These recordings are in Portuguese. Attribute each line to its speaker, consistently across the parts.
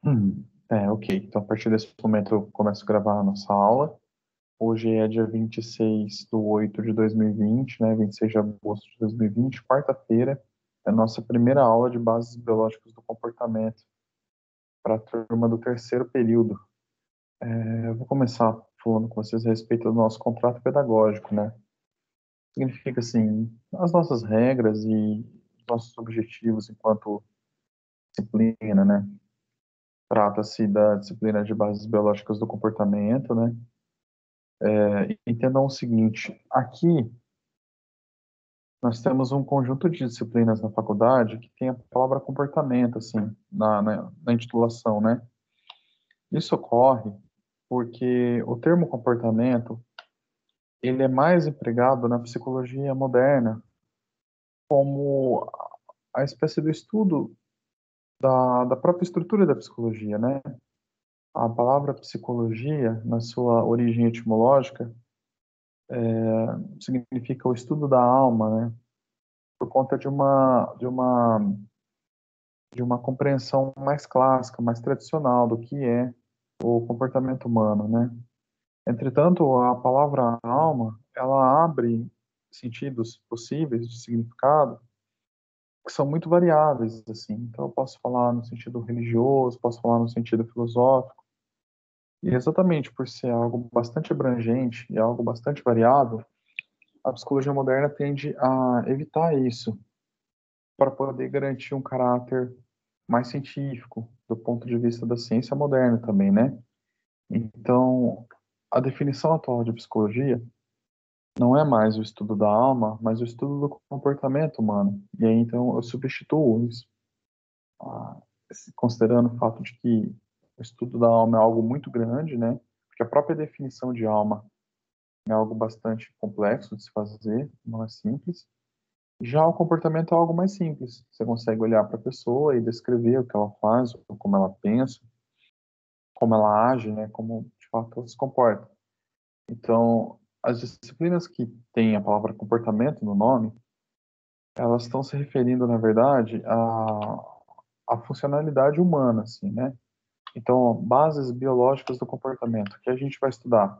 Speaker 1: Ok. Então, a partir desse momento, eu começo a gravar a nossa aula. Hoje é dia 26/8 de 2020, né? 26 de agosto de 2020, quarta-feira. É a nossa primeira aula de bases biológicas do comportamento para a turma do terceiro período. Eu vou começar falando com vocês a respeito do nosso contrato pedagógico, né? Significa, assim, as nossas regras e os nossos objetivos enquanto disciplina, né? Trata-se da disciplina de bases biológicas do comportamento, né? Entendam o seguinte, aqui nós temos um conjunto de disciplinas na faculdade que tem a palavra comportamento, assim, na intitulação, né? Isso ocorre porque o termo comportamento, ele é mais empregado na psicologia moderna como a espécie do estudo da própria estrutura da psicologia, né? A palavra psicologia, na sua origem etimológica, significa o estudo da alma, né? Por conta de uma compreensão mais clássica, mais tradicional do que é o comportamento humano, né? Entretanto, a palavra alma, ela abre sentidos possíveis de significado que são muito variáveis, assim. Então, eu posso falar no sentido religioso, posso falar no sentido filosófico, e exatamente por ser algo bastante abrangente e algo bastante variável, a psicologia moderna tende a evitar isso, para poder garantir um caráter mais científico, do ponto de vista da ciência moderna também, né? Então, a definição atual de psicologia não é mais o estudo da alma, mas o estudo do comportamento humano. E aí, então, eu substituo isso, ah, considerando o fato de que o estudo da alma é algo muito grande, né? Porque a própria definição de alma é algo bastante complexo de se fazer, não é simples. Já o comportamento é algo mais simples. Você consegue olhar para a pessoa e descrever o que ela faz, como ela pensa, como ela age, né, como de fato ela se comporta. Então, as disciplinas que têm a palavra comportamento no nome, elas estão se referindo, na verdade, à funcionalidade humana, assim, né? Então, bases biológicas do comportamento, que a gente vai estudar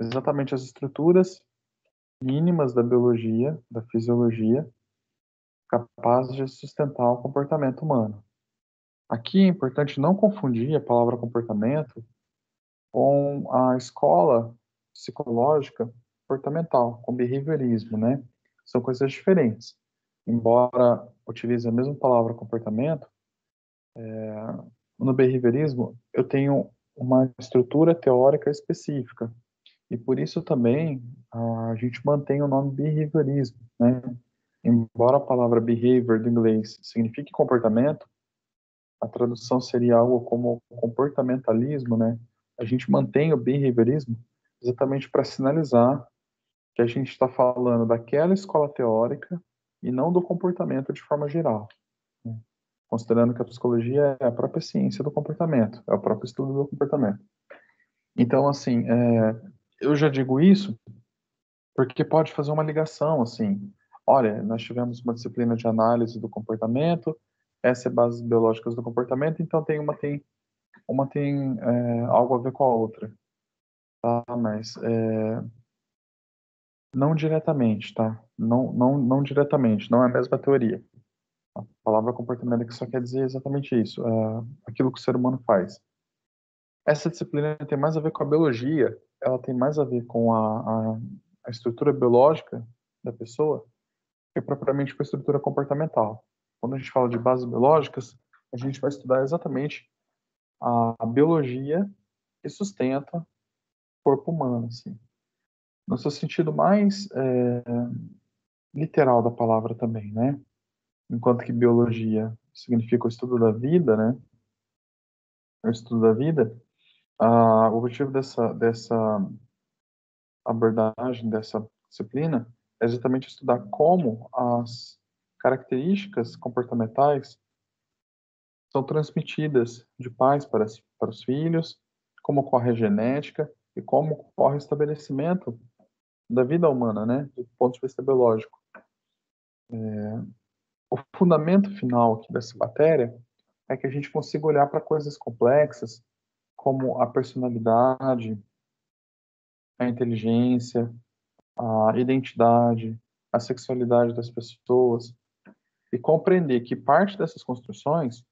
Speaker 1: exatamente as estruturas mínimas da biologia, da fisiologia, capazes de sustentar o comportamento humano. Aqui é importante não confundir a palavra comportamento com a escola psicológica comportamental, com behaviorismo, né? São coisas diferentes. Embora utilize a mesma palavra comportamento, no behaviorismo eu tenho uma estrutura teórica específica e por isso também a gente mantém o nome behaviorismo, né? Embora a palavra behavior do inglês signifique comportamento, a tradução seria algo como comportamentalismo, né? A gente mantém o behaviorismo exatamente para sinalizar que a gente está falando daquela escola teórica e não do comportamento de forma geral, né? Considerando que a psicologia é a própria ciência do comportamento, é o próprio estudo do comportamento. Então, assim, eu já digo isso porque pode fazer uma ligação, assim, olha, nós tivemos uma disciplina de análise do comportamento, essa é bases biológicas do comportamento, então uma tem algo a ver com a outra, tá? Mas não diretamente, tá? Não diretamente, não é a mesma teoria. A palavra comportamento que só quer dizer exatamente isso, aquilo que o ser humano faz. Essa disciplina tem mais a ver com a biologia, ela tem mais a ver com a estrutura biológica da pessoa que propriamente com a estrutura comportamental. Quando a gente fala de bases biológicas, a gente vai estudar exatamente a biologia que sustenta o corpo humano, assim. No seu sentido mais literal da palavra também, né? Enquanto que biologia significa o estudo da vida, né? O estudo da vida, o objetivo dessa abordagem, dessa disciplina, é exatamente estudar como as características comportamentais são transmitidas de pais para os filhos, como ocorre a genética e como ocorre o estabelecimento da vida humana, né? Do ponto de vista biológico. O fundamento final aqui dessa matéria é que a gente consiga olhar para coisas complexas, como a personalidade, a inteligência, a identidade, a sexualidade das pessoas, e compreender que parte dessas construções,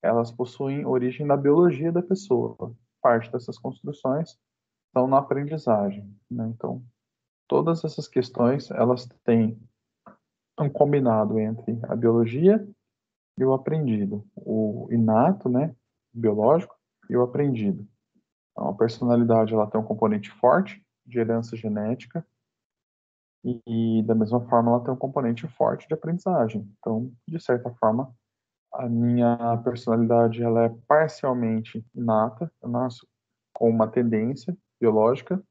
Speaker 1: elas possuem origem na biologia da pessoa. Parte dessas construções estão na aprendizagem, né? Então, todas essas questões, elas têm um combinado entre a biologia e o aprendido, o inato, né, biológico, e o aprendido. Então, a personalidade, ela tem um componente forte de herança genética e da mesma forma ela tem um componente forte de aprendizagem. Então, de certa forma, a minha personalidade, ela é parcialmente inata, eu nasço com uma tendência biológica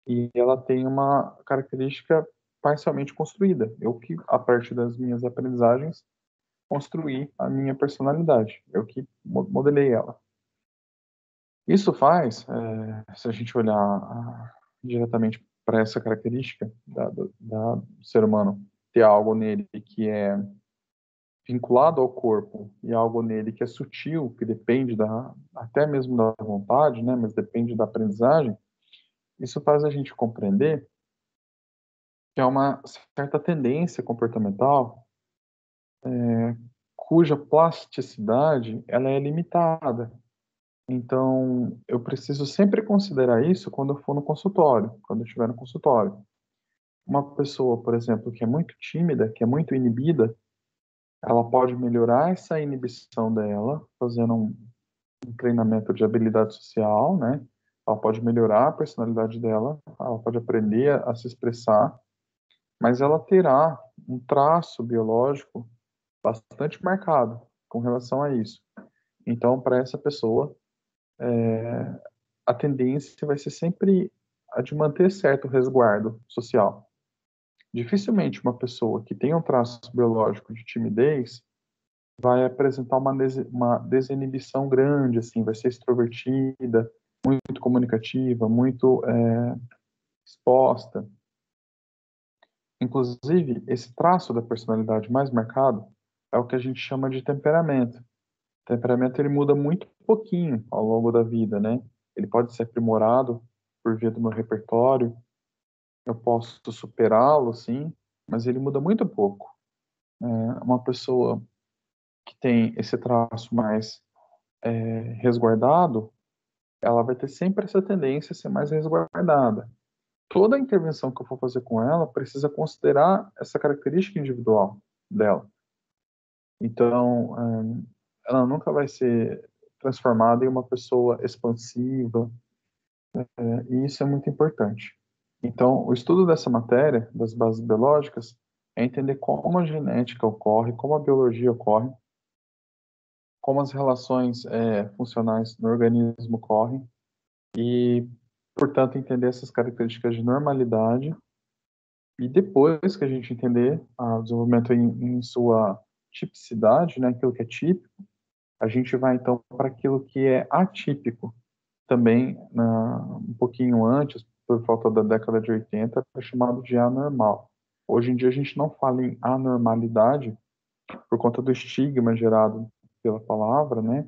Speaker 1: e ela tem uma característica parcialmente construída. Eu que, a partir das minhas aprendizagens, construir a minha personalidade. Eu que modelei ela. Isso faz, se a gente olhar diretamente para essa característica do ser humano, ter algo nele que é vinculado ao corpo e algo nele que é sutil, que depende até mesmo da vontade, né, mas depende da aprendizagem, isso faz a gente compreender que é uma certa tendência comportamental cuja plasticidade ela é limitada. Então, eu preciso sempre considerar isso quando eu for no consultório, quando eu estiver no consultório. Uma pessoa, por exemplo, que é muito tímida, que é muito inibida, ela pode melhorar essa inibição dela, fazendo um treinamento de habilidade social, né? Ela pode melhorar a personalidade dela, ela pode aprender a se expressar, mas ela terá um traço biológico bastante marcado com relação a isso. Então, para essa pessoa, a tendência vai ser sempre a de manter certo resguardo social. Dificilmente uma pessoa que tem um traço biológico de timidez vai apresentar uma desinibição grande, assim, vai ser extrovertida, muito comunicativa, muito exposta. Inclusive, esse traço da personalidade mais marcado é o que a gente chama de temperamento. O temperamento ele muda muito pouquinho ao longo da vida, né? Ele pode ser aprimorado por via do meu repertório, eu posso superá-lo, sim, mas ele muda muito pouco. Uma pessoa que tem esse traço mais resguardado, ela vai ter sempre essa tendência a ser mais resguardada. Toda a intervenção que eu for fazer com ela precisa considerar essa característica individual dela. Então, ela nunca vai ser transformada em uma pessoa expansiva, e isso é muito importante. Então, o estudo dessa matéria, das bases biológicas, é entender como a genética ocorre, como a biologia ocorre, como as relações funcionais no organismo ocorrem e, portanto, entender essas características de normalidade. E depois que a gente entender o desenvolvimento em sua tipicidade, né, aquilo que é típico, a gente vai então para aquilo que é atípico. Também, um pouquinho antes, por volta da década de 80, foi chamado de anormal. Hoje em dia a gente não fala em anormalidade por conta do estigma gerado pela palavra, né?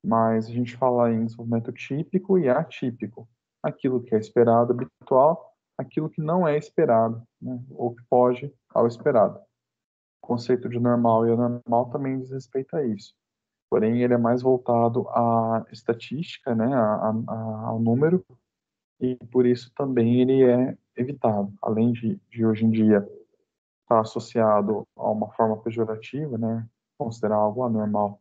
Speaker 1: Mas a gente fala em desenvolvimento típico e atípico. Aquilo que é esperado, habitual, aquilo que não é esperado, né? Ou que foge ao esperado. O conceito de normal e anormal também diz respeito a isso. Porém, ele é mais voltado à estatística, né? Ao número, e por isso também ele é evitado. Além de hoje em dia estar associado a uma forma pejorativa, né? Considerar algo anormal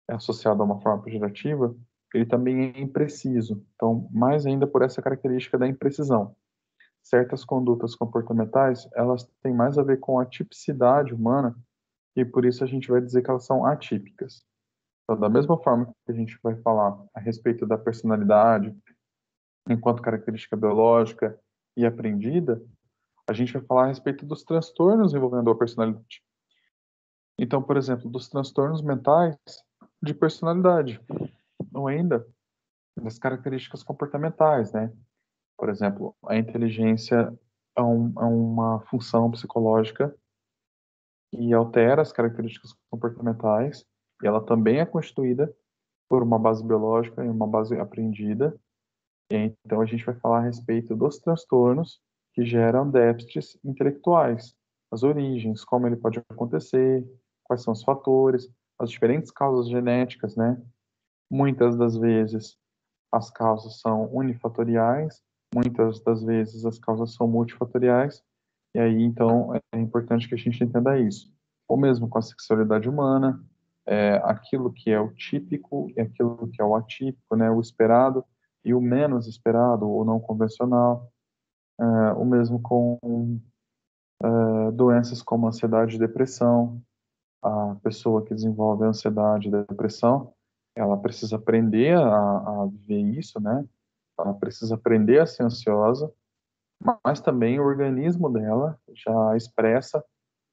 Speaker 1: é associado a uma forma pejorativa, ele também é impreciso. Então, mais ainda por essa característica da imprecisão. Certas condutas comportamentais, elas têm mais a ver com a tipicidade humana e por isso a gente vai dizer que elas são atípicas. Então, da mesma forma que a gente vai falar a respeito da personalidade enquanto característica biológica e aprendida, a gente vai falar a respeito dos transtornos envolvendo a personalidade. Então, por exemplo, dos transtornos mentais de personalidade, ou ainda das características comportamentais, né? Por exemplo, a inteligência é uma função psicológica que altera as características comportamentais E ela também é constituída por uma base biológica e uma base aprendida. E então a gente vai falar a respeito dos transtornos que geram déficits intelectuais, as origens, como ele pode acontecer, quais são os fatores, as diferentes causas genéticas, né? Muitas das vezes as causas são unifatoriais, muitas das vezes as causas são multifatoriais, e aí então é importante que a gente entenda isso. Ou mesmo com a sexualidade humana, aquilo que é o típico e aquilo que é o atípico, né, o esperado e o menos esperado, ou não convencional, o mesmo com doenças como ansiedade e depressão. A pessoa que desenvolve ansiedade e depressão, ela precisa aprender a viver isso, né? Ela precisa aprender a ser ansiosa, mas também o organismo dela já expressa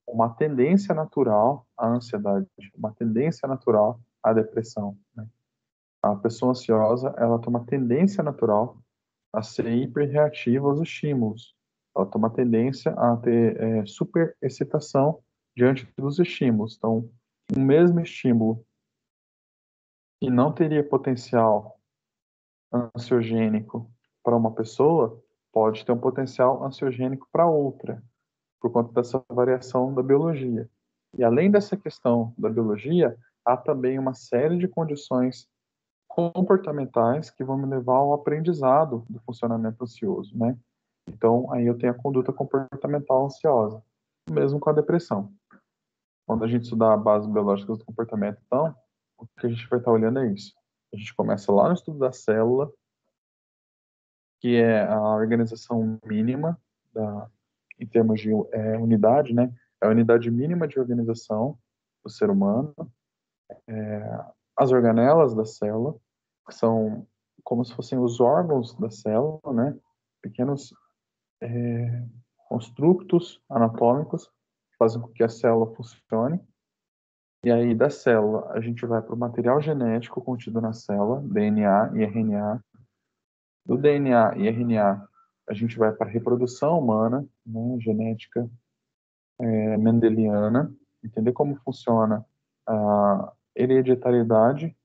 Speaker 1: uma tendência natural à ansiedade, uma tendência natural à depressão, né? A pessoa ansiosa, ela tem uma tendência natural a ser hiperreativa aos estímulos. Ela tem uma tendência a ter superexcitação diante dos estímulos. Então, o mesmo estímulo que não teria potencial ansiogênico para uma pessoa, pode ter um potencial ansiogênico para outra, por conta dessa variação da biologia. E além dessa questão da biologia, há também uma série de condições comportamentais que vão me levar ao aprendizado do funcionamento ansioso, né? Então, aí eu tenho a conduta comportamental ansiosa, mesmo com a depressão. Quando a gente estudar a base biológica do comportamento, então, o que a gente vai estar olhando é isso. A gente começa lá no estudo da célula, que é a organização mínima em termos de unidade, né? É a unidade mínima de organização do ser humano. As organelas da célula, que são como se fossem os órgãos da célula, né? Pequenos construtos anatômicos que fazem com que a célula funcione. E aí, da célula, a gente vai para o material genético contido na célula, DNA e RNA. Do DNA e RNA, a gente vai para a reprodução humana, né, genética mendeliana, entender como funciona a hereditariedade.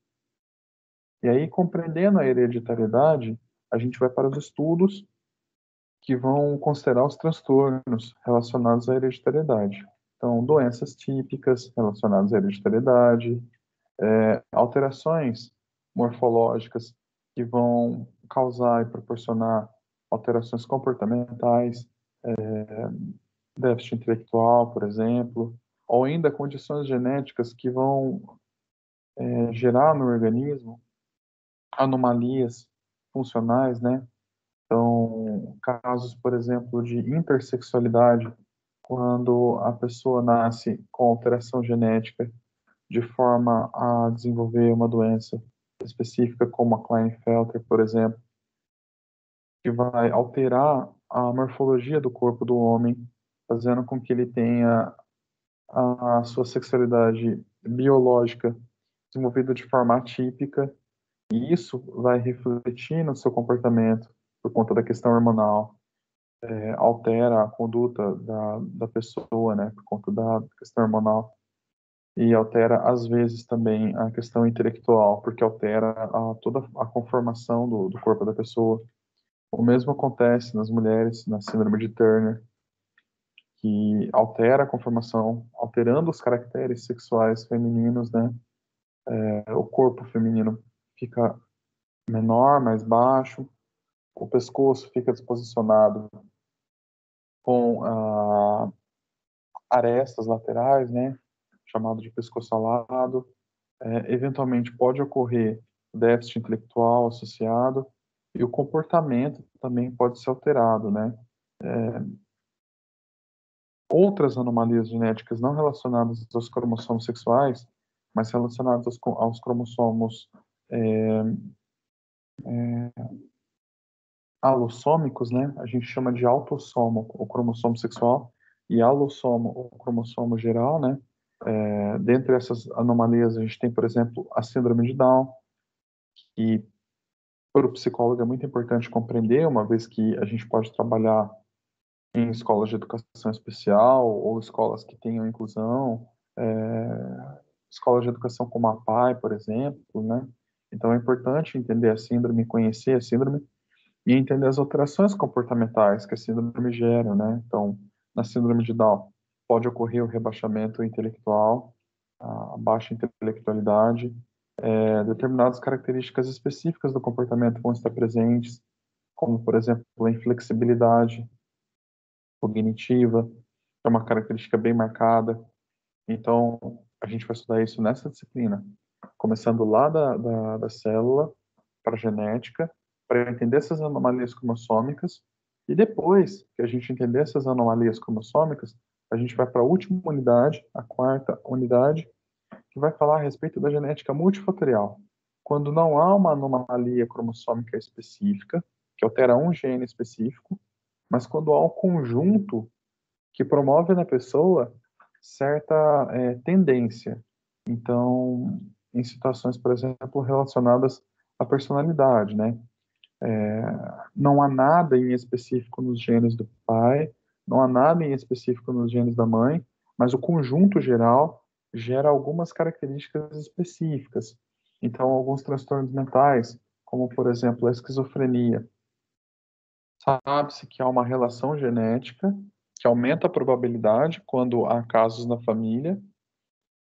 Speaker 1: E aí, compreendendo a hereditariedade, a gente vai para os estudos que vão considerar os transtornos relacionados à hereditariedade. Então, doenças típicas relacionadas à hereditariedade, alterações morfológicas que vão causar e proporcionar alterações comportamentais, déficit intelectual, por exemplo, ou ainda condições genéticas que vão gerar no organismo anomalias funcionais, né? Então, casos, por exemplo, de intersexualidade, quando a pessoa nasce com alteração genética de forma a desenvolver uma doença específica, como a Klinefelter, por exemplo, que vai alterar a morfologia do corpo do homem, fazendo com que ele tenha a sua sexualidade biológica desenvolvida de forma atípica, e isso vai refletir no seu comportamento por conta da questão hormonal, altera a conduta da pessoa, né, por conta da questão hormonal, e altera, às vezes, também a questão intelectual, porque altera toda a conformação do corpo da pessoa. O mesmo acontece nas mulheres, na síndrome de Turner, que altera a conformação, alterando os caracteres sexuais femininos, né? O corpo feminino fica menor, mais baixo, o pescoço fica desposicionado com arestas laterais, né? Chamado de pescoço alado. Eventualmente pode ocorrer déficit intelectual associado e o comportamento também pode ser alterado, né? Outras anomalias genéticas não relacionadas aos cromossomos sexuais, mas relacionadas aos cromossomos é, alossômicos, né? A gente chama de autossomo, o cromossomo sexual, e alossomo, o cromossomo geral, né? Dentre essas anomalias, a gente tem, por exemplo, a síndrome de Down, que para o psicólogo é muito importante compreender, uma vez que a gente pode trabalhar em escolas de educação especial ou escolas que tenham inclusão, escola de educação como a PAI, por exemplo, né? Então é importante entender a síndrome, conhecer a síndrome e entender as alterações comportamentais que a síndrome gera, né? Então, na síndrome de Down, pode ocorrer o rebaixamento intelectual, a baixa intelectualidade, determinadas características específicas do comportamento vão estar presentes, como, por exemplo, a inflexibilidade cognitiva, que é uma característica bem marcada. Então, a gente vai estudar isso nessa disciplina, começando lá da célula para a genética, para entender essas anomalias cromossômicas, e depois que a gente entender essas anomalias cromossômicas, a gente vai para a última unidade, a quarta unidade, que vai falar a respeito da genética multifatorial. Quando não há uma anomalia cromossômica específica, que altera um gene específico, mas quando há um conjunto que promove na pessoa certa tendência. Então, em situações, por exemplo, relacionadas à personalidade, né? Não há nada em específico nos genes do pai, não há nada em específico nos genes da mãe, mas o conjunto geral gera algumas características específicas. Então, alguns transtornos mentais, como por exemplo a esquizofrenia, sabe-se que há uma relação genética que aumenta a probabilidade quando há casos na família,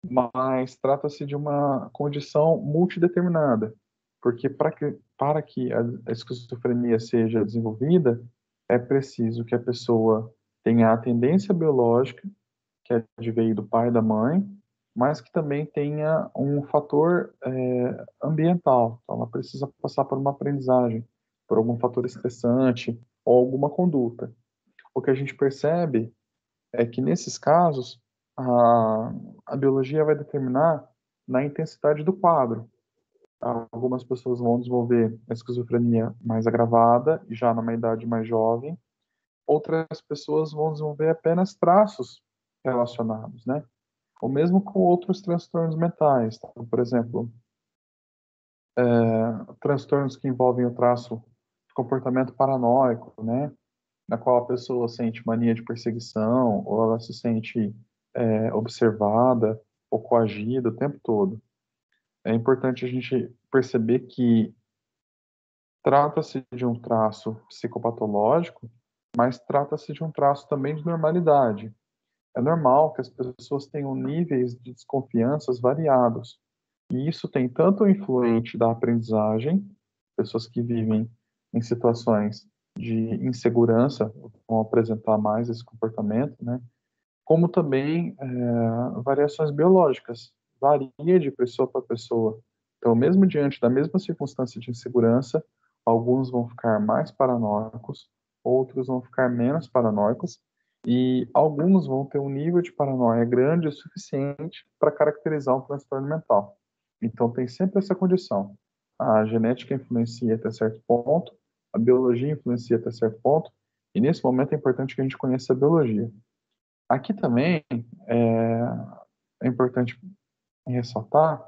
Speaker 1: mas trata-se de uma condição multideterminada, porque para que a esquizofrenia seja desenvolvida, é preciso que a pessoa tenha a tendência biológica, que é de veio do pai e da mãe, mas que também tenha um fator ambiental. Então, ela precisa passar por uma aprendizagem, por algum fator estressante ou alguma conduta. O que a gente percebe é que, nesses casos, a biologia vai determinar na intensidade do quadro. Algumas pessoas vão desenvolver a esquizofrenia mais agravada, já numa idade mais jovem. Outras pessoas vão desenvolver apenas traços relacionados, né? Ou mesmo com outros transtornos mentais. Então, por exemplo, transtornos que envolvem o traço de comportamento paranoico, né? Na qual a pessoa sente mania de perseguição, ou ela se sente observada ou coagida o tempo todo. É importante a gente perceber que trata-se de um traço psicopatológico, mas trata-se de um traço também de normalidade. É normal que as pessoas tenham níveis de desconfianças variados. E isso tem tanto o influente da aprendizagem, pessoas que vivem em situações de insegurança vão apresentar mais esse comportamento, né? Como também variações biológicas. Varia de pessoa para pessoa. Então, mesmo diante da mesma circunstância de insegurança, alguns vão ficar mais paranoicos, outros vão ficar menos paranoicos, e alguns vão ter um nível de paranoia grande o suficiente para caracterizar um transtorno mental. Então, tem sempre essa condição. A genética influencia até certo ponto, a biologia influencia até certo ponto, e nesse momento é importante que a gente conheça a biologia. Aqui também é importante ressaltar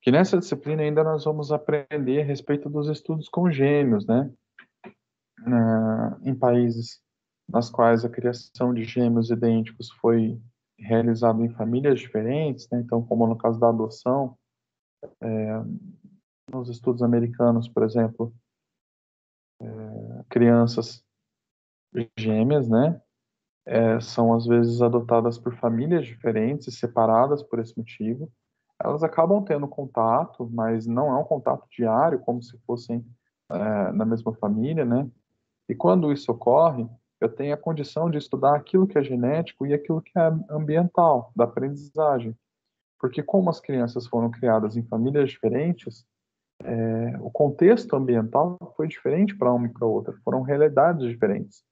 Speaker 1: que nessa disciplina ainda nós vamos aprender a respeito dos estudos com gêmeos, né? Em países nas quais a criação de gêmeos idênticos foi realizada em famílias diferentes, né? Então, como no caso da adoção, nos estudos americanos, por exemplo, crianças gêmeas, né? São às vezes adotadas por famílias diferentes e separadas por esse motivo. Elas acabam tendo contato, mas não é um contato diário, como se fossem na mesma família, né? E quando isso ocorre, eu tenho a condição de estudar aquilo que é genético e aquilo que é ambiental, da aprendizagem. Porque como as crianças foram criadas em famílias diferentes, o contexto ambiental foi diferente para uma e para outra, foram realidades diferentes.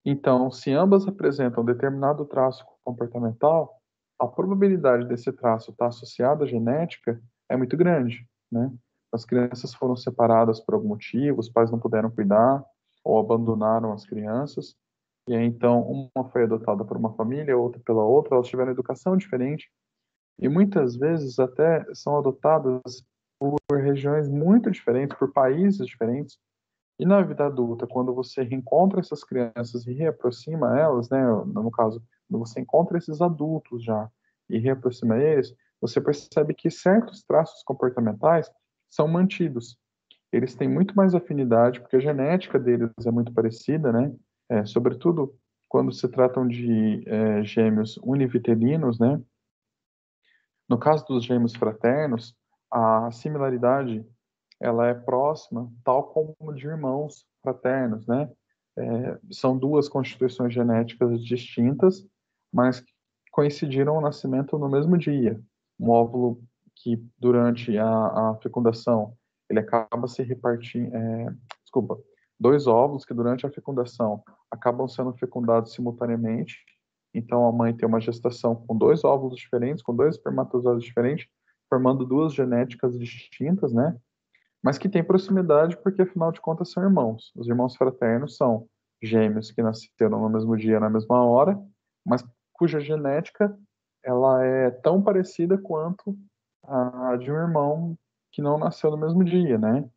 Speaker 1: Então, se ambas apresentam determinado traço comportamental, a probabilidade desse traço estar associado à genética é muito grande, né? As crianças foram separadas por algum motivo, os pais não puderam cuidar ou abandonaram as crianças, e aí então uma foi adotada por uma família, outra pela outra, elas tiveram educação diferente e muitas vezes até são adotadas por regiões muito diferentes, por países diferentes, e na vida adulta, quando você reencontra essas crianças e reaproxima elas, né, no caso, quando você encontra esses adultos já e reaproxima eles, você percebe que certos traços comportamentais são mantidos. Eles têm muito mais afinidade, porque a genética deles é muito parecida, né? Sobretudo quando se tratam de gêmeos univitelinos, né? No caso dos gêmeos fraternos, a similaridade ela é próxima, tal como de irmãos fraternos, né? São duas constituições genéticas distintas, mas coincidiram o nascimento no mesmo dia. Um óvulo que, durante a fecundação, ele acaba se repartindo... desculpa. Dois óvulos que, durante a fecundação, acabam sendo fecundados simultaneamente. Então, a mãe tem uma gestação com dois óvulos diferentes, com dois espermatozoides diferentes, formando duas genéticas distintas, né? Mas que tem proximidade porque, afinal de contas, são irmãos. Os irmãos fraternos são gêmeos que nasceram no mesmo dia, na mesma hora, mas cuja genética ela é tão parecida quanto a de um irmão que não nasceu no mesmo dia, né?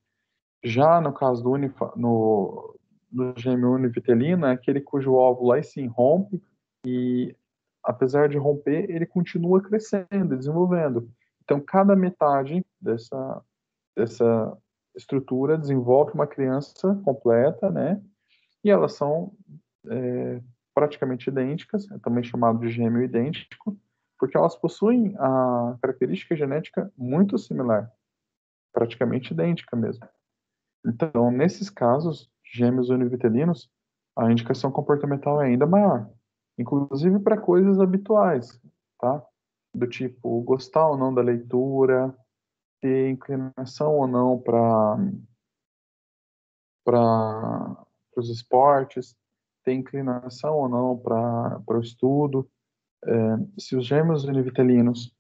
Speaker 1: Já no caso do gêmeo univitelino, é aquele cujo óvulo aí sim rompe e, apesar de romper, ele continua crescendo, desenvolvendo. Então, cada metade dessa estrutura desenvolve uma criança completa, né? E elas são praticamente idênticas, é também chamado de gêmeo idêntico, porque elas possuem a característica genética muito similar, praticamente idêntica mesmo. Então, nesses casos, gêmeos univitelinos, a indicação comportamental é ainda maior, inclusive para coisas habituais, tá? Do tipo gostar ou não da leitura, ter inclinação ou não para os esportes, ter inclinação ou não para o estudo. Se os gêmeos univitelinos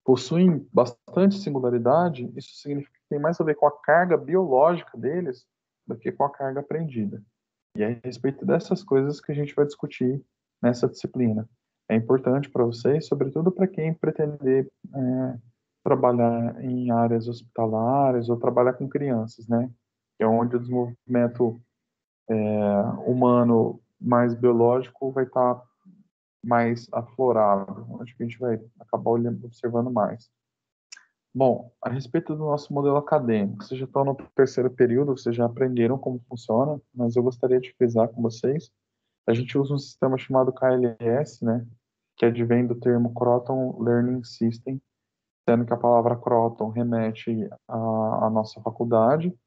Speaker 1: possuem bastante singularidade, isso significa que tem mais a ver com a carga biológica deles do que com a carga aprendida. E é a respeito dessas coisas que a gente vai discutir nessa disciplina. É importante para vocês, sobretudo para quem pretender trabalhar em áreas hospitalares ou trabalhar com crianças, né? Que é onde o desenvolvimento humano mais biológico vai estar mais aflorado, onde a gente vai acabar observando mais. Bom, a respeito do nosso modelo acadêmico, vocês já estão no terceiro período, vocês já aprenderam como funciona, mas eu gostaria de frisar com vocês. A gente usa um sistema chamado KLS, né, que advém do termo Croton Learning System, sendo que a palavra Croton remete à nossa faculdade.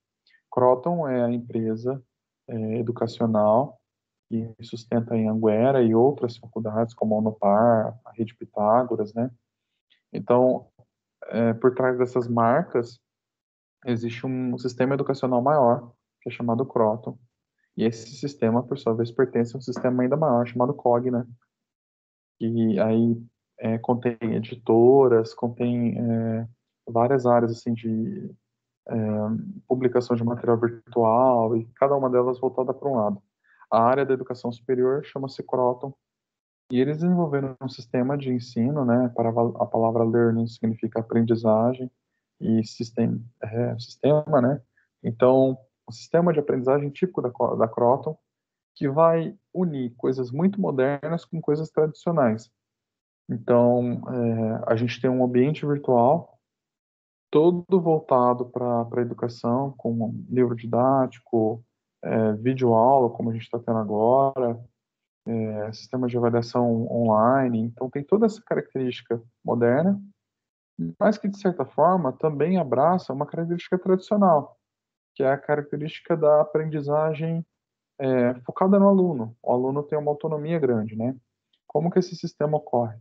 Speaker 1: Croton é a empresa educacional que sustenta em Anguera e outras faculdades, como a Unopar, a Rede Pitágoras, né? Então, por trás dessas marcas, existe um sistema educacional maior, que é chamado Croton. E esse sistema, por sua vez, pertence a um sistema ainda maior, chamado COG, né? Que aí contém editoras, contém várias áreas assim de publicação de material virtual, e cada uma delas voltada para um lado. A área da educação superior chama-se Croton, e eles desenvolveram um sistema de ensino, né? Para a palavra learning significa aprendizagem, e sistema, né? Então, o sistema de aprendizagem típico da Croton, que vai unir coisas muito modernas com coisas tradicionais. Então, a gente tem um ambiente virtual todo voltado para a educação, com um livro didático, videoaula, como a gente está tendo agora, sistema de avaliação online. Então, tem toda essa característica moderna, mas que, de certa forma, também abraça uma característica tradicional, que é a característica da aprendizagem focada no aluno. O aluno tem uma autonomia grande, né? Como que esse sistema ocorre?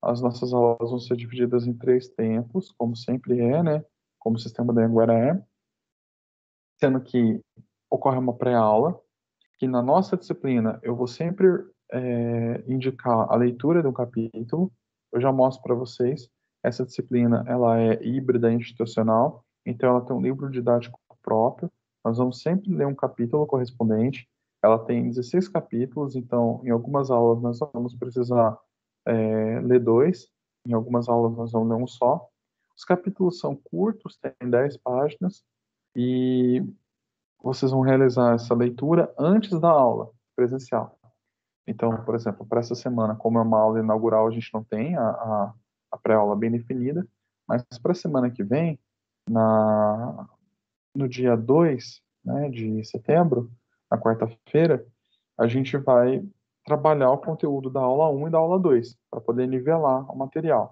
Speaker 1: As nossas aulas vão ser divididas em 3 tempos, como sempre né? Como o sistema da Anguera sendo que ocorre uma pré-aula, que na nossa disciplina eu vou sempre indicar a leitura de um capítulo. Eu já mostro para vocês. Essa disciplina ela é híbrida institucional, então ela tem um livro didático próprio. Nós vamos sempre ler um capítulo correspondente. Ela tem 16 capítulos, então em algumas aulas nós vamos precisar ler dois, em algumas aulas nós vamos ler um só. Os capítulos são curtos, têm 10 páginas, e vocês vão realizar essa leitura antes da aula presencial. Então, por exemplo, para essa semana, como é uma aula inaugural, a gente não tem a pré-aula bem definida, mas para a semana que vem, no dia 2, né, de setembro, na quarta-feira, a gente vai trabalhar o conteúdo da aula 1 e da aula 2, para poder nivelar o material.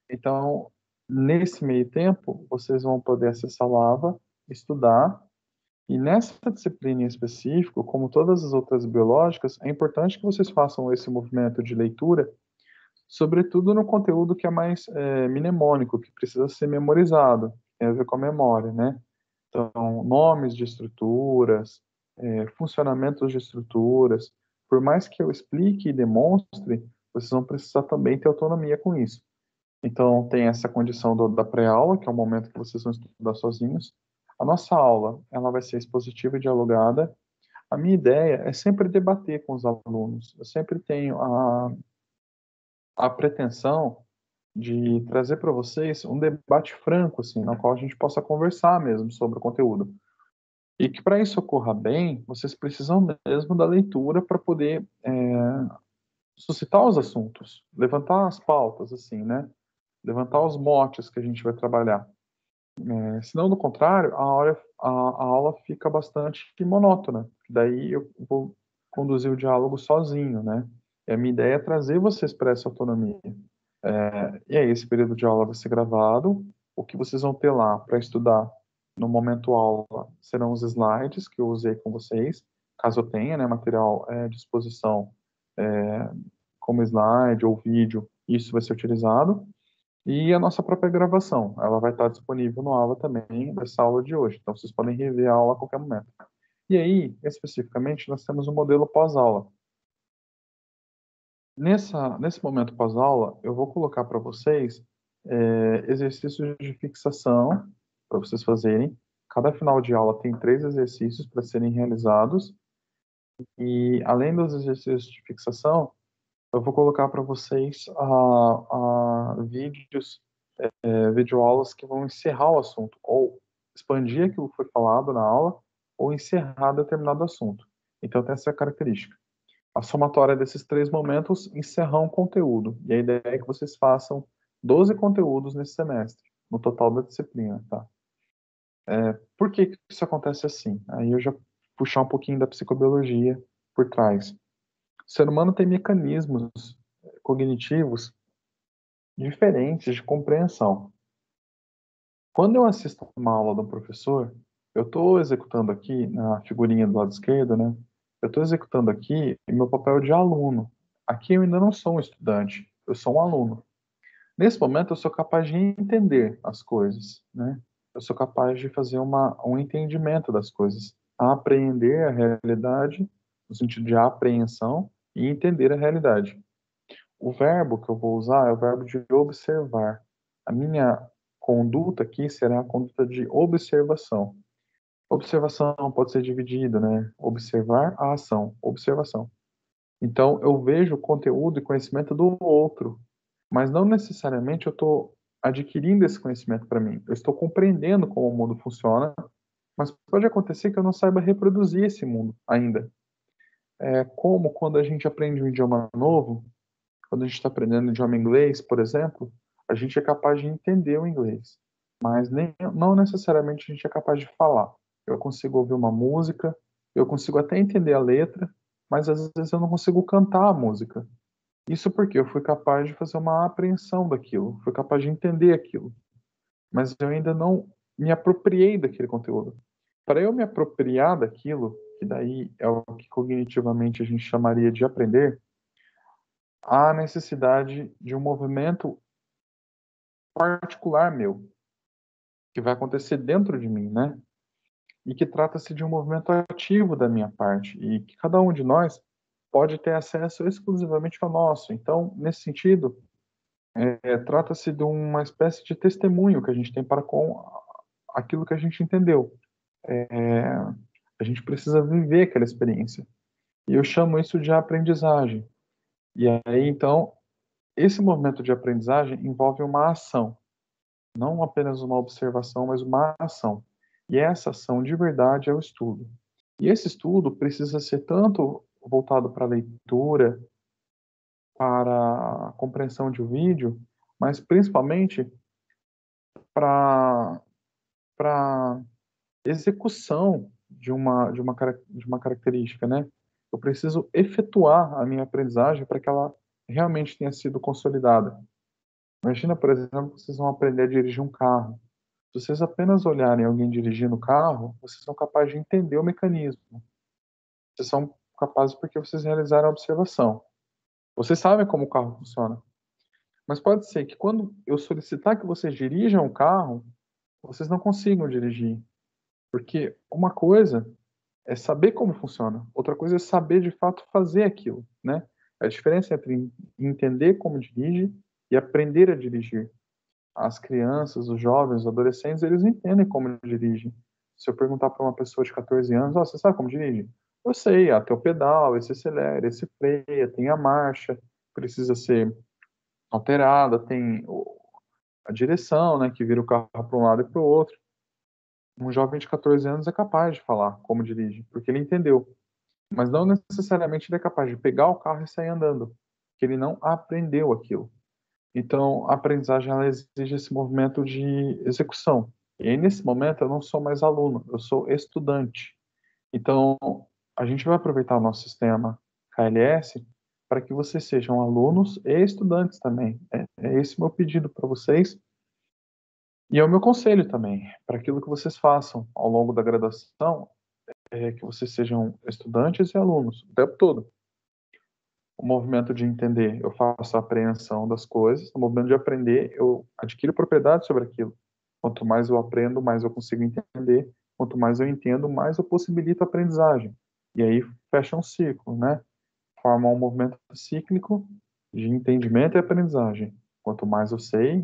Speaker 1: Então, nesse meio tempo, vocês vão poder acessar o AVA, estudar, e nessa disciplina em específico, como todas as outras biológicas, é importante que vocês façam esse movimento de leitura, sobretudo no conteúdo que é mais mnemônico, que precisa ser memorizado, tem a ver com a memória, né? Então, nomes de estruturas, funcionamentos de estruturas, por mais que eu explique e demonstre, vocês vão precisar também ter autonomia com isso. Então, tem essa condição da pré-aula, que é o momento que vocês vão estudar sozinhos. A nossa aula, ela vai ser expositiva e dialogada. A minha ideia é sempre debater com os alunos. Eu sempre tenho a pretensão de trazer para vocês um debate franco, assim, no qual a gente possa conversar mesmo sobre o conteúdo. E que para isso ocorra bem, vocês precisam mesmo da leitura para poder suscitar os assuntos, levantar as pautas, assim, né? Levantar os motes que a gente vai trabalhar. Senão, do contrário, a aula fica bastante monótona. Daí eu vou conduzir o diálogo sozinho, né? E a minha ideia é trazer vocês para essa autonomia. E aí, esse período de aula vai ser gravado. O que vocês vão ter lá para estudar no momento aula serão os slides que eu usei com vocês, caso eu tenha, né, material à disposição como slide ou vídeo, isso vai ser utilizado. E a nossa própria gravação, ela vai estar disponível no aula também dessa aula de hoje. Então, vocês podem rever a aula a qualquer momento. E aí, especificamente, nós temos um modelo pós-aula. Nesse momento pós-aula, eu vou colocar para vocês exercícios de fixação para vocês fazerem. Cada final de aula tem 3 exercícios para serem realizados. E, além dos exercícios de fixação, eu vou colocar para vocês videoaulas que vão encerrar o assunto, ou expandir aquilo que foi falado na aula, ou encerrar determinado assunto. Então, tem essa característica. A somatória desses 3 momentos encerram o conteúdo. E a ideia é que vocês façam 12 conteúdos nesse semestre, no total da disciplina, tá? Por que que isso acontece assim? Aí eu já puxar um pouquinho da psicobiologia por trás. O ser humano tem mecanismos cognitivos diferentes de compreensão. Quando eu assisto uma aula do professor, eu estou executando aqui, na figurinha do lado esquerdo, né? Eu estou executando aqui meu papel de aluno. Aqui eu ainda não sou um estudante, eu sou um aluno. Nesse momento eu sou capaz de entender as coisas, né? Eu sou capaz de fazer um entendimento das coisas, apreender a realidade, no sentido de apreensão, e entender a realidade. O verbo que eu vou usar é o verbo de observar. A minha conduta aqui será a conduta de observação. Observação pode ser dividida, né? Observar a ação, observação. Então, eu vejo o conteúdo e conhecimento do outro, mas não necessariamente eu estou adquirindo esse conhecimento para mim. Eu estou compreendendo como o mundo funciona, mas pode acontecer que eu não saiba reproduzir esse mundo ainda. É como quando a gente aprende um idioma novo, quando a gente está aprendendo idioma inglês, por exemplo, a gente é capaz de entender o inglês, mas não necessariamente a gente é capaz de falar. Eu consigo ouvir uma música, eu consigo até entender a letra, mas às vezes eu não consigo cantar a música. Isso porque eu fui capaz de fazer uma apreensão daquilo, fui capaz de entender aquilo, mas eu ainda não me apropriei daquele conteúdo. Para eu me apropriar daquilo, que daí é o que cognitivamente a gente chamaria de aprender, há necessidade de um movimento particular meu, que vai acontecer dentro de mim, né? E que trata-se de um movimento ativo da minha parte, e que cada um de nós pode ter acesso exclusivamente ao nosso. Então, nesse sentido, trata-se de uma espécie de testemunho que a gente tem para com aquilo que a gente entendeu. A gente precisa viver aquela experiência. E eu chamo isso de aprendizagem. E aí, então, esse movimento de aprendizagem envolve uma ação. Não apenas uma observação, mas uma ação. E essa ação de verdade é o estudo. E esse estudo precisa ser tanto voltado para a leitura, para a compreensão de um vídeo, mas principalmente para execução de uma característica, né? Eu preciso efetuar a minha aprendizagem para que ela realmente tenha sido consolidada. Imagina, por exemplo, que vocês vão aprender a dirigir um carro. Se vocês apenas olharem alguém dirigindo o carro, vocês são capazes de entender o mecanismo. Vocês são capazes porque vocês realizaram a observação. Vocês sabem como o carro funciona. Mas pode ser que quando eu solicitar que vocês dirijam o carro, vocês não consigam dirigir. Porque uma coisa é saber como funciona, outra coisa é saber de fato fazer aquilo, né? A diferença entre entender como dirige e aprender a dirigir. As crianças, os jovens, os adolescentes, eles entendem como dirigem. Se eu perguntar para uma pessoa de 14 anos, oh, você sabe como dirige? Eu sei, tem o pedal, esse acelera, esse freia, tem a marcha, precisa ser alterada, tem a direção, né, que vira o carro para um lado e para o outro. Um jovem de 14 anos é capaz de falar como dirige, porque ele entendeu. Mas não necessariamente ele é capaz de pegar o carro e sair andando, porque ele não aprendeu aquilo. Então, a aprendizagem ela exige esse movimento de execução. E aí, nesse momento, eu não sou mais aluno, eu sou estudante. Então, a gente vai aproveitar o nosso sistema KLS para que vocês sejam alunos e estudantes também. É esse o meu pedido para vocês. E é o meu conselho também, para aquilo que vocês façam ao longo da graduação, é que vocês sejam estudantes e alunos o tempo todo. O movimento de entender, eu faço a apreensão das coisas. No movimento de aprender, eu adquiro propriedade sobre aquilo. Quanto mais eu aprendo, mais eu consigo entender. Quanto mais eu entendo, mais eu possibilito a aprendizagem. E aí fecha um ciclo, né? Forma um movimento cíclico de entendimento e aprendizagem. Quanto mais eu sei,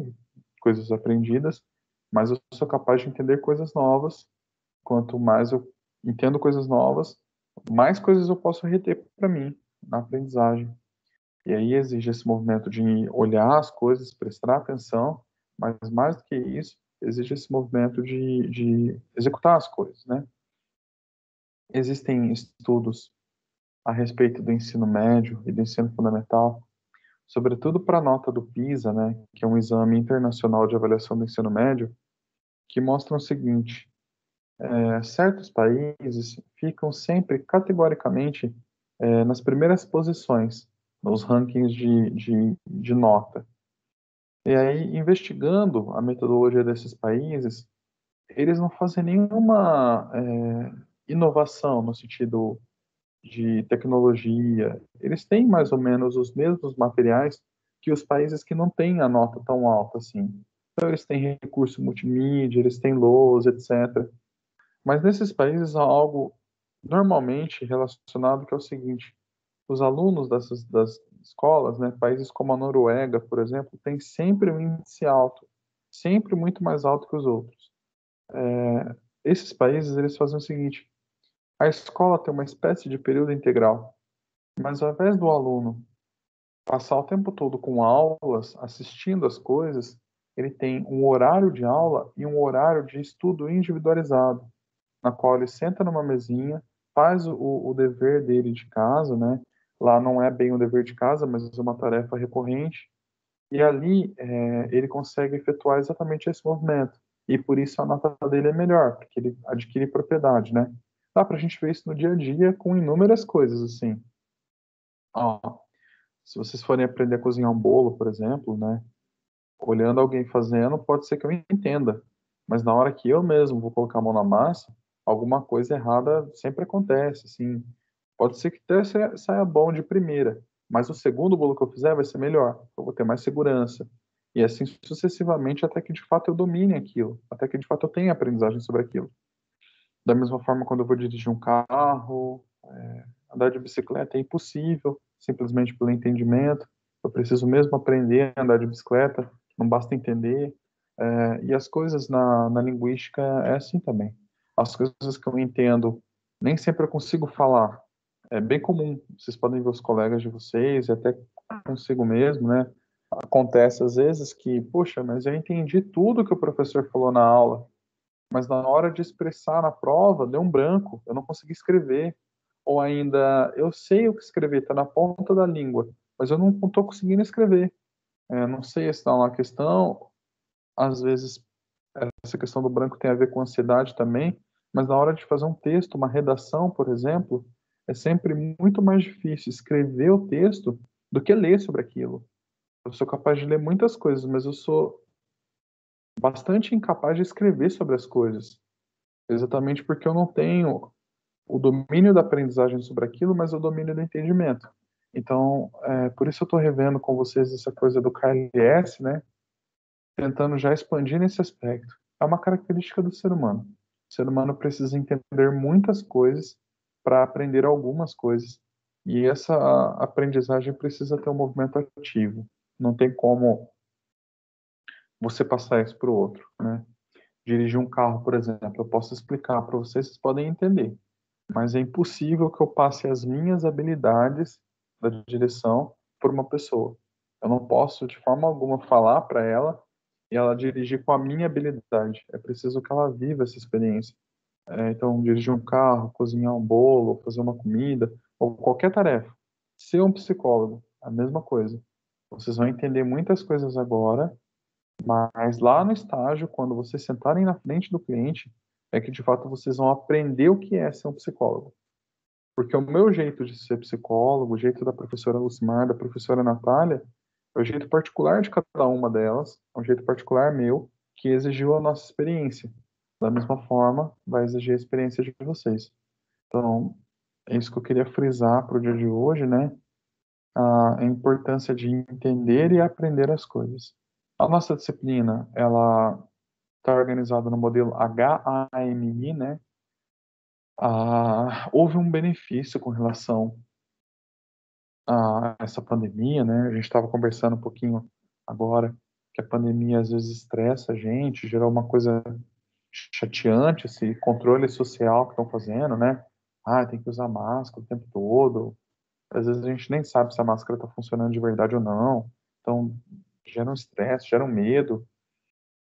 Speaker 1: coisas aprendidas, mais eu sou capaz de entender coisas novas. Quanto mais eu entendo coisas novas, mais coisas eu posso reter para mim na aprendizagem. E aí exige esse movimento de olhar as coisas, prestar atenção, mas mais do que isso, exige esse movimento de executar as coisas, né? Existem estudos a respeito do ensino médio e do ensino fundamental, sobretudo para a nota do PISA, né, que é um exame internacional de avaliação do ensino médio, que mostram o seguinte: certos países ficam sempre categoricamente nas primeiras posições nos rankings de nota. E aí, investigando a metodologia desses países, eles não fazem nenhuma inovação no sentido de tecnologia. Eles têm mais ou menos os mesmos materiais que os países que não têm a nota tão alta assim. Então, eles têm recurso multimídia, eles têm lousa, etc. Mas nesses países há algo normalmente relacionado que é o seguinte: os alunos das escolas, né, países como a Noruega, por exemplo, têm sempre um índice alto, sempre muito mais alto que os outros. Esses países eles fazem o seguinte: a escola tem uma espécie de período integral, mas ao invés do aluno passar o tempo todo com aulas, assistindo as coisas, ele tem um horário de aula e um horário de estudo individualizado, na qual ele senta numa mesinha, faz o dever dele de casa, né? Lá não é bem um dever de casa, mas é uma tarefa recorrente. E ali ele consegue efetuar exatamente esse movimento. E por isso a nota dele é melhor, porque ele adquire propriedade, né? Dá pra gente ver isso no dia a dia com inúmeras coisas, assim. Ó, se vocês forem aprender a cozinhar um bolo, por exemplo, né? Olhando alguém fazendo, pode ser que eu entenda. Mas na hora que eu mesmo vou colocar a mão na massa, alguma coisa errada sempre acontece, assim. Pode ser que até saia bom de primeira, mas o segundo bolo que eu fizer vai ser melhor. Eu vou ter mais segurança. E assim sucessivamente até que de fato eu domine aquilo, até que de fato eu tenha aprendizagem sobre aquilo. Da mesma forma, quando eu vou dirigir um carro, andar de bicicleta é impossível, simplesmente pelo entendimento. Eu preciso mesmo aprender a andar de bicicleta, não basta entender. E as coisas na linguística é assim também. As coisas que eu entendo, nem sempre eu consigo falar. É bem comum, vocês podem ver os colegas de vocês, e até consigo mesmo, né? Acontece às vezes que, poxa, mas eu entendi tudo que o professor falou na aula, mas na hora de expressar na prova, deu um branco, eu não consegui escrever. Ou ainda, eu sei o que escrever, está na ponta da língua, mas eu não estou conseguindo escrever. Não sei se está uma questão, às vezes essa questão do branco tem a ver com ansiedade também, mas na hora de fazer um texto, uma redação, por exemplo, é sempre muito mais difícil escrever o texto do que ler sobre aquilo. Eu sou capaz de ler muitas coisas, mas eu sou bastante incapaz de escrever sobre as coisas, exatamente porque eu não tenho o domínio da aprendizagem sobre aquilo, mas o domínio do entendimento. Então, por isso eu estou revendo com vocês essa coisa do KLS, né? Tentando já expandir nesse aspecto. É uma característica do ser humano. O ser humano precisa entender muitas coisas para aprender algumas coisas. E essa aprendizagem precisa ter um movimento ativo. Não tem como você passar isso para o outro, né? Dirigir um carro, por exemplo, eu posso explicar para vocês, vocês podem entender. Mas é impossível que eu passe as minhas habilidades da direção por uma pessoa. Eu não posso, de forma alguma, falar para ela e ela dirigir com a minha habilidade. É preciso que ela viva essa experiência. Então, dirigir um carro, cozinhar um bolo, fazer uma comida, ou qualquer tarefa. Ser um psicólogo, a mesma coisa. Vocês vão entender muitas coisas agora, mas lá no estágio, quando vocês sentarem na frente do cliente, é que de fato vocês vão aprender o que é ser um psicólogo. Porque o meu jeito de ser psicólogo, o jeito da professora Lucimar, da professora Natália, é o jeito particular de cada uma delas, é um jeito particular meu, que exigiu a nossa experiência. Da mesma forma, vai exigir a experiência de vocês. Então, é isso que eu queria frisar para o dia de hoje, né? A importância de entender e aprender as coisas. A nossa disciplina, ela está organizada no modelo HAMI, né? Houve um benefício com relação a essa pandemia, né? A gente estava conversando um pouquinho agora que a pandemia às vezes estressa a gente, gerou uma coisa chateante, esse controle social que estão fazendo, né? Tem que usar máscara o tempo todo. Às vezes a gente nem sabe se a máscara está funcionando de verdade ou não. Então, gera um estresse, gera um medo.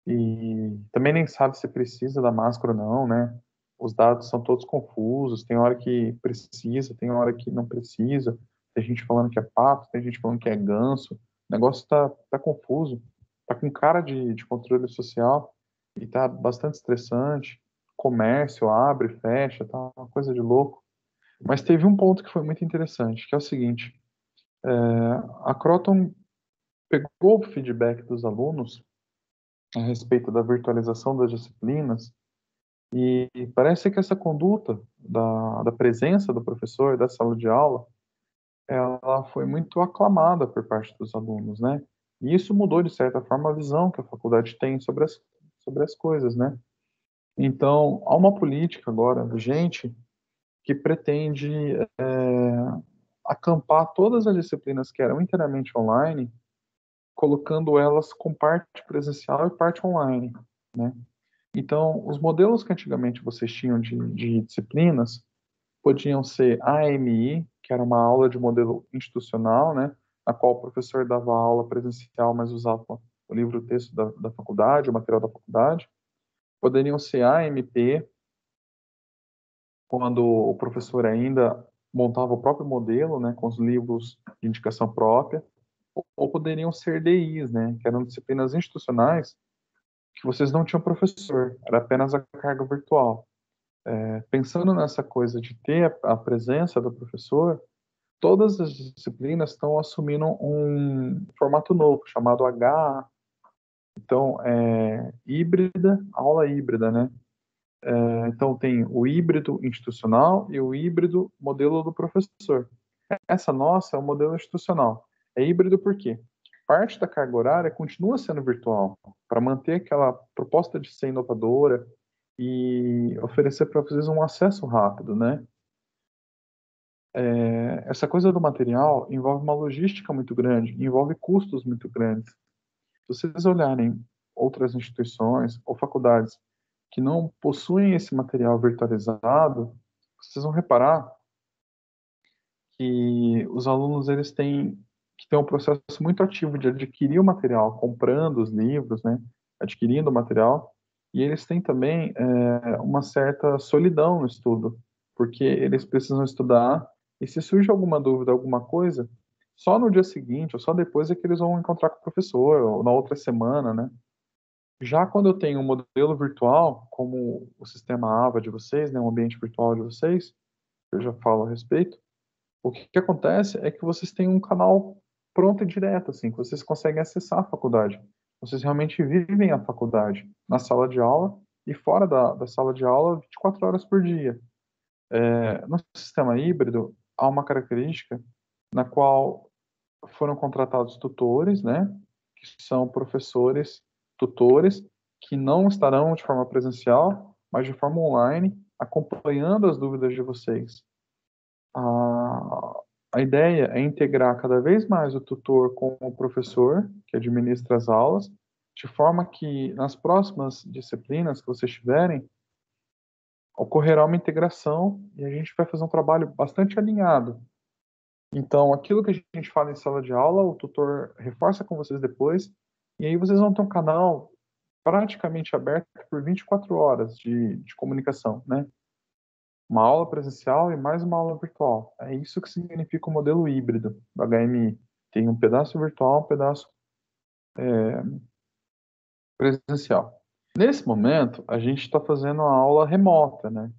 Speaker 1: E também nem sabe se precisa da máscara ou não, né? Os dados são todos confusos, tem hora que precisa, tem hora que não precisa. Tem gente falando que é pato, tem gente falando que é ganso. O negócio tá confuso, tá com cara de controle social e tá bastante estressante. Comércio abre, fecha, tá uma coisa de louco. Mas teve um ponto que foi muito interessante, que é o seguinte: é, a Croton pegou o feedback dos alunos a respeito da virtualização das disciplinas e parece que essa conduta da presença do professor da sala de aula, ela foi muito aclamada por parte dos alunos, né? E isso mudou, de certa forma, a visão que a faculdade tem sobre as coisas, né? Então, há uma política agora vigente que pretende acampar todas as disciplinas que eram inteiramente online, colocando elas com parte presencial e parte online, né? Então, os modelos que antigamente vocês tinham de disciplinas podiam ser AMI, que era uma aula de modelo institucional, né, na qual o professor dava aula presencial, mas usava o livro-texto da faculdade, o material da faculdade. Poderiam ser AMP, quando o professor ainda montava o próprio modelo, né, com os livros de indicação própria, ou poderiam ser DIs, né, que eram disciplinas institucionais que vocês não tinham professor, era apenas a carga virtual. Pensando nessa coisa de ter a presença do professor, todas as disciplinas estão assumindo um formato novo, chamado HA. Então, híbrida, aula híbrida, né? Então, tem o híbrido institucional e o híbrido modelo do professor. Essa nossa é o modelo institucional. É híbrido por quê? Parte da carga horária continua sendo virtual, para manter aquela proposta de ser inovadora e oferecer para vocês um acesso rápido, né? Essa coisa do material envolve uma logística muito grande, envolve custos muito grandes. Se vocês olharem outras instituições ou faculdades que não possuem esse material virtualizado, vocês vão reparar que os alunos eles têm que ter um processo muito ativo de adquirir o material, comprando os livros, né, adquirindo o material, e eles têm também uma certa solidão no estudo, porque eles precisam estudar e se surge alguma dúvida, alguma coisa, só no dia seguinte, ou só depois é que eles vão encontrar com o professor, ou na outra semana, né? Já quando eu tenho um modelo virtual, como o sistema AVA de vocês, né, um ambiente virtual de vocês, eu já falo a respeito, o que acontece é que vocês têm um canal pronto e direto, assim, que vocês conseguem acessar a faculdade. Vocês realmente vivem a faculdade na sala de aula e fora da sala de aula 24 horas por dia. No sistema híbrido, há uma característica na qual foram contratados tutores, né, que são professores, tutores, que não estarão de forma presencial, mas de forma online, acompanhando as dúvidas de vocês. A ideia é integrar cada vez mais o tutor com o professor, que administra as aulas, de forma que nas próximas disciplinas que vocês tiverem, ocorrerá uma integração e a gente vai fazer um trabalho bastante alinhado. Então, aquilo que a gente fala em sala de aula, o tutor reforça com vocês depois, e aí vocês vão ter um canal praticamente aberto por 24 horas de comunicação, né? Uma aula presencial e mais uma aula virtual. É isso que significa o modelo híbrido do HMI. Tem um pedaço virtual, um pedaço presencial. Nesse momento, a gente está fazendo a aula remota, né?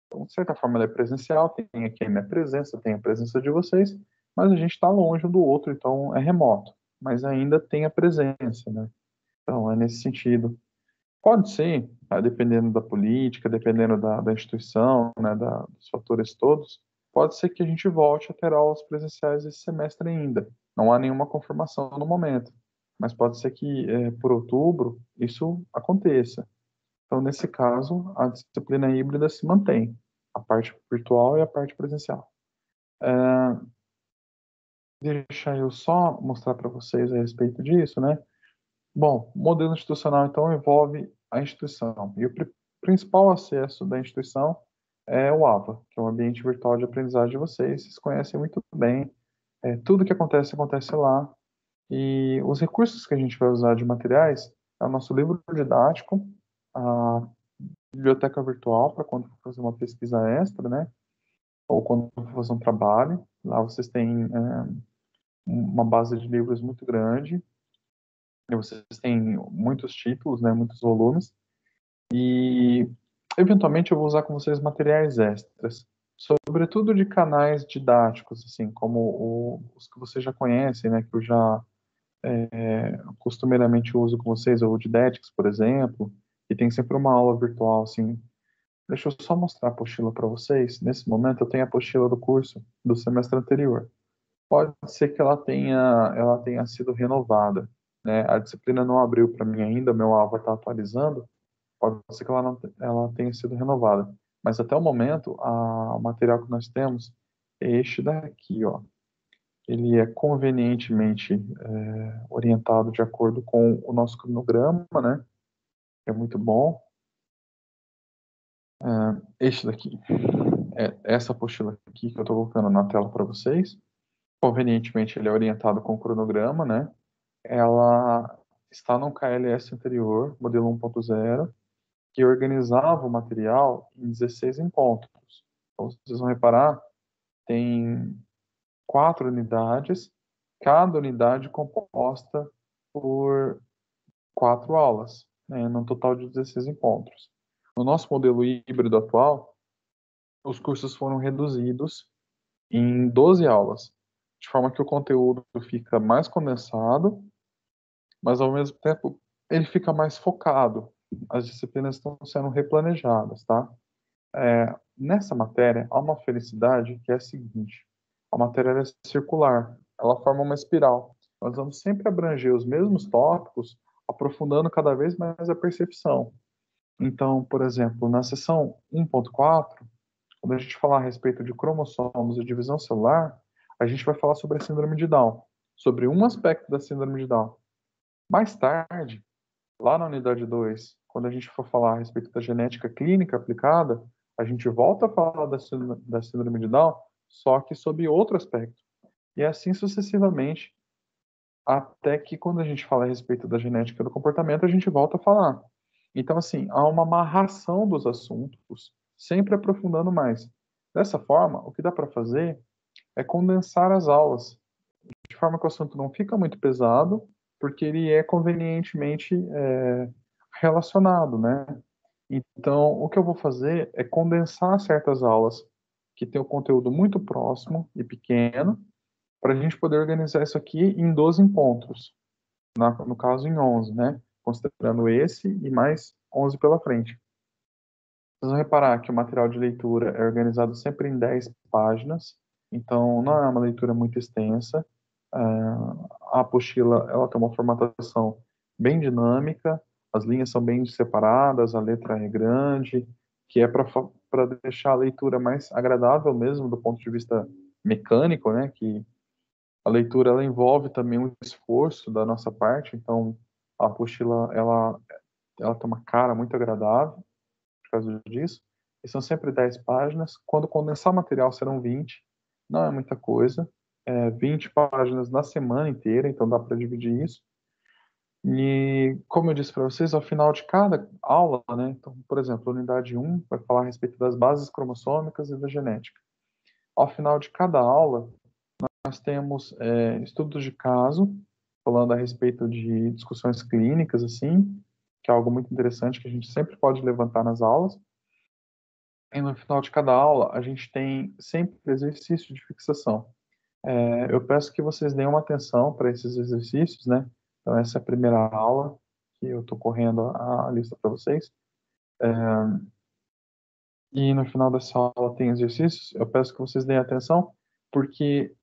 Speaker 1: Então, de certa forma, ela é presencial, tem aqui a minha presença, tem a presença de vocês, mas a gente está longe um do outro, então é remoto. Mas ainda tem a presença, né? Então, é nesse sentido. Pode ser, dependendo da política, dependendo da instituição, né, dos fatores todos, pode ser que a gente volte a ter aulas presenciais esse semestre ainda. Não há nenhuma confirmação no momento, mas pode ser que por outubro isso aconteça. Então, nesse caso, a disciplina híbrida se mantém, a parte virtual e a parte presencial. Deixa eu só mostrar para vocês a respeito disso, né? Bom, o modelo institucional, então, envolve a instituição. E o principal acesso da instituição é o AVA, que é o ambiente virtual de aprendizagem de vocês. Vocês conhecem muito bem. Tudo que acontece, acontece lá. E os recursos que a gente vai usar de materiais é o nosso livro didático, a biblioteca virtual, para quando for fazer uma pesquisa extra, né? Ou quando for fazer um trabalho. Lá vocês têm uma base de livros muito grande. E vocês têm muitos títulos, né? Muitos volumes. E, eventualmente, eu vou usar com vocês materiais extras, sobretudo de canais didáticos, assim, como os que vocês já conhecem, né, que eu já costumeiramente uso com vocês, o Didetics, por exemplo, e tem sempre uma aula virtual, assim. Deixa eu só mostrar a apostila para vocês. Nesse momento, eu tenho a apostila do curso do semestre anterior. Pode ser que ela tenha sido renovada, né? A disciplina não abriu para mim ainda, meu AVA está atualizando. Pode ser que ela tenha sido renovada. Mas até o momento, o material que nós temos é este daqui, ó. Ele é convenientemente orientado de acordo com o nosso cronograma, né? É muito bom. Este daqui, essa apostila aqui que eu estou colocando na tela para vocês. Convenientemente, ele é orientado com o cronograma, né? Ela está no KLS anterior, modelo 1.0, que organizava o material em 16 encontros. Então, vocês vão reparar, tem 4 unidades, cada unidade composta por 4 aulas, né, num total de 16 encontros. No nosso modelo híbrido atual, os cursos foram reduzidos em 12 aulas, de forma que o conteúdo fica mais condensado, mas ao mesmo tempo ele fica mais focado. As disciplinas estão sendo replanejadas, tá? Nessa matéria, há uma felicidade que é a seguinte: a matéria é circular, ela forma uma espiral. Nós vamos sempre abranger os mesmos tópicos, aprofundando cada vez mais a percepção. Então, por exemplo, na seção 1.4, quando a gente falar a respeito de cromossomos e divisão celular, a gente vai falar sobre a síndrome de Down, sobre um aspecto da síndrome de Down. Mais tarde, lá na unidade 2, quando a gente for falar a respeito da genética clínica aplicada, a gente volta a falar da síndrome de Down, só que sob outro aspecto. E assim sucessivamente, até que quando a gente fala a respeito da genética do comportamento, a gente volta a falar. Então, assim, há uma amarração dos assuntos, sempre aprofundando mais. Dessa forma, o que dá para fazer é condensar as aulas, forma que o assunto não fica muito pesado, porque ele é convenientemente relacionado, né? Então, o que eu vou fazer é condensar certas aulas que têm o conteúdo muito próximo e pequeno, para a gente poder organizar isso aqui em 12 encontros, no caso em 11, né? Considerando esse e mais 11 pela frente. Vocês vão reparar que o material de leitura é organizado sempre em 10 páginas, então não é uma leitura muito extensa. A apostila ela tem uma formatação bem dinâmica, as linhas são bem separadas, a letra é grande, que é para deixar a leitura mais agradável mesmo do ponto de vista mecânico, né? Que a leitura ela envolve também um esforço da nossa parte, então a apostila ela tem uma cara muito agradável por causa disso. E são sempre 10 páginas. Quando condensar o material serão 20. Não é muita coisa. 20 páginas na semana inteira, então dá para dividir isso. E, como eu disse para vocês, ao final de cada aula, né? Então, por exemplo, a unidade 1 vai falar a respeito das bases cromossômicas e da genética. Ao final de cada aula, nós temos estudos de caso, falando a respeito de discussões clínicas, assim, que é algo muito interessante que a gente sempre pode levantar nas aulas. E no final de cada aula, a gente tem sempre exercício de fixação. Eu peço que vocês deem uma atenção para esses exercícios, né? Então, essa é a primeira aula que eu estou correndo a lista para vocês. E no final dessa aula tem exercícios. Eu peço que vocês deem atenção, porque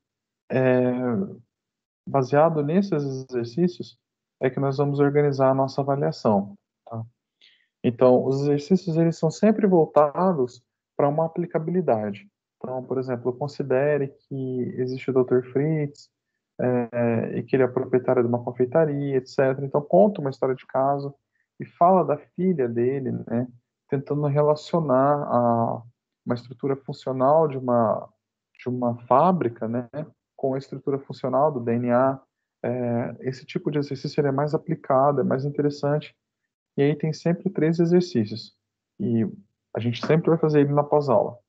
Speaker 1: baseado nesses exercícios é que nós vamos organizar a nossa avaliação, tá? Então, os exercícios eles são sempre voltados para uma aplicabilidade. Então, por exemplo, considere que existe o Dr. Fritz e que ele é proprietário de uma confeitaria, etc. Então, conta uma história de caso e fala da filha dele, né, tentando relacionar uma estrutura funcional de uma fábrica, né, com a estrutura funcional do DNA. Esse tipo de exercício ele é mais aplicado, é mais interessante e aí tem sempre 3 exercícios. E a gente sempre vai fazer ele na pós-aula.